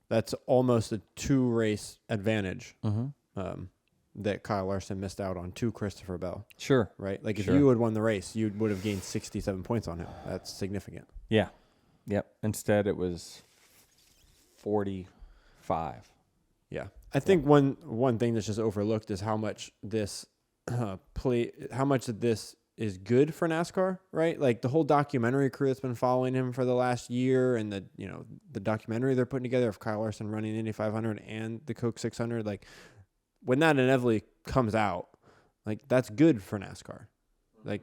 That's almost a 2-race advantage that Kyle Larson missed out on to Christopher Bell. Sure. Right? Like, if you had won the race, you would have gained 67 points on him. That's significant. Yeah. Yep. Instead, it was 45. Yeah. I think one thing that's just overlooked is how much this is good for NASCAR, right? Like, the whole documentary crew that's been following him for the last year, and the documentary they're putting together of Kyle Larson running Indy 500 and the Coke 600, like, when that inevitably comes out, like, that's good for NASCAR. Like,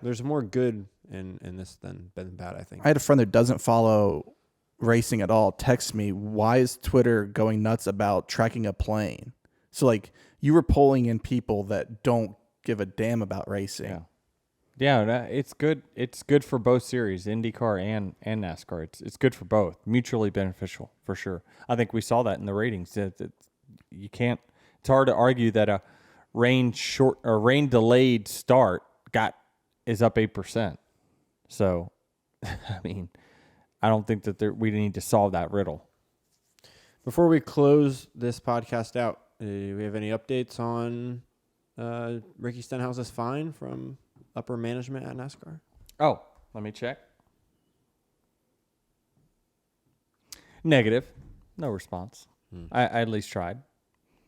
there's more good in this than bad, I think. I had a friend that doesn't follow racing at all text me, why is Twitter going nuts about tracking a plane? So, like, you were pulling in people that don't give a damn about racing. Yeah, it's good. It's good for both series, IndyCar and NASCAR. It's good for both, mutually beneficial for sure. I think we saw that in the ratings. You can't. It's hard to argue that a rain delayed start is up 8%. So, I mean, I don't think that we need to solve that riddle. Before we close this podcast out, do we have any updates on Ricky Stenhouse's fine from upper management at NASCAR? Oh, let me check. Negative. No response. I at least tried.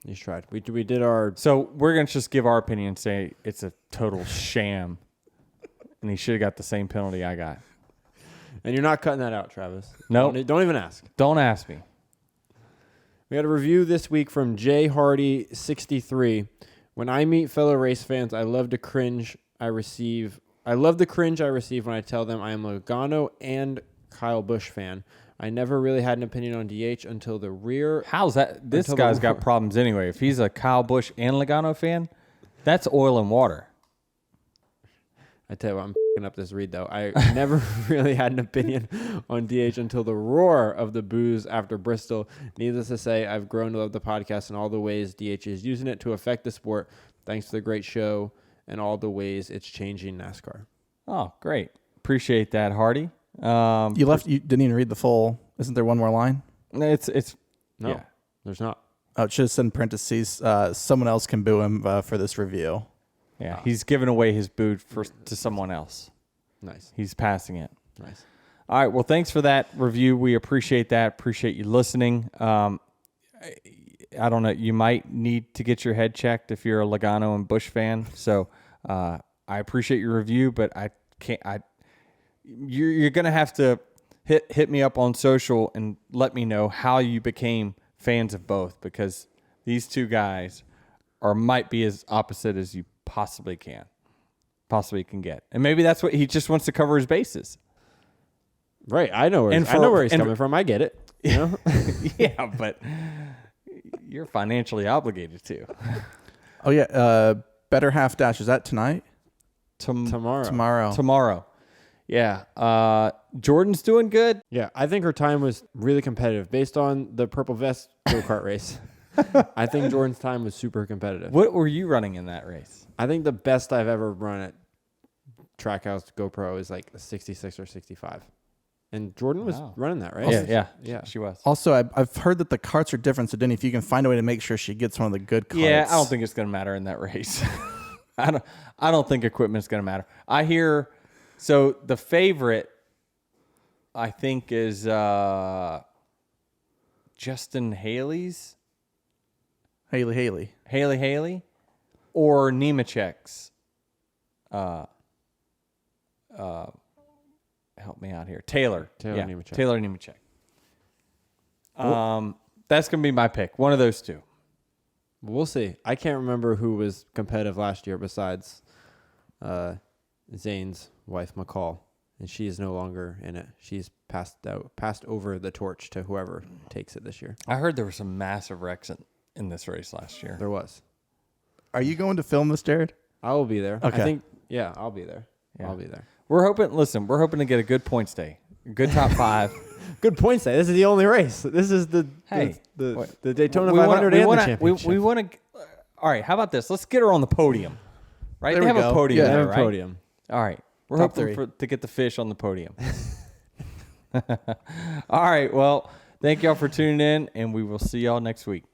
You tried. We did our... So we're going to just give our opinion and say it's a total sham. And he should have got the same penalty I got. And you're not cutting that out, Travis. No. Don't even ask. Don't ask me. We had a review this week from Jay Hardy 63. When I meet fellow race fans, I love the cringe I receive when I tell them I am a Logano and Kyle Busch fan. I never really had an opinion on DH until the rear. How's that? This guy's got problems anyway. If he's a Kyle Busch and Logano fan, that's oil and water. I tell you what, I'm picking up this read, though. I never really had an opinion on DH until the roar of the boos after Bristol. Needless to say, I've grown to love the podcast and all the ways DH is using it to affect the sport. Thanks to the great show and all the ways it's changing NASCAR. Oh, great. Appreciate that, Hardy. You didn't even read the full. Isn't there one more line? No, yeah. There's not. Oh, it should have said in parentheses, someone else can boo him for this review. Yeah, he's giving away his boot to someone else. Nice. He's passing it. Nice. All right, well, thanks for that review. We appreciate that. Appreciate you listening. I don't know. You might need to get your head checked if you're a Logano and Busch fan. So I appreciate your review, but I can't. You're gonna have to hit me up on social and let me know how you became fans of both, because these two guys might be as opposite as you possibly can get, and maybe that's what he just wants to cover his bases. Right, I know where he's coming from. I get it. You know? Yeah, but you're financially obligated to. Oh yeah, Better Half Dash, is that tonight? Tomorrow. Yeah. Jordan's doing good. Yeah, I think her time was really competitive based on the purple vest go-kart race. I think Jordan's time was super competitive. What were you running in that race? I think the best I've ever run at Trackhouse GoPro is like a 66 or 65. And Jordan was running that, right? Yeah, she was. Also, I've heard that the carts are different, so Denny, if you can find a way to make sure she gets one of the good carts. Yeah, I don't think it's going to matter in that race. I don't think equipment's going to matter. I hear, so the favorite, I think, is Justin Haley, or Nemechek's. Help me out here. Taylor Nemechek. That's going to be my pick. One of those two. We'll see. I can't remember who was competitive last year besides Zane's wife, McCall. And she is no longer in it. She's passed over the torch to whoever takes it this year. I heard there were some massive wrecks in this race last year. There was. Are you going to film this, Jared? I will be there. Okay. I think Yeah, I'll be there. Yeah. I'll be there. We're hoping to get a good points day. A good top 5. Good points day. This is the only race. This is the Daytona 500 and the championship. We want to. All right, how about this? Let's get her on the podium. Right? There they we have go. a podium Yeah. there, Have a right? podium. All right. We're Top hoping to get the fish on the podium. All right. Well, thank y'all for tuning in, and we will see y'all next week.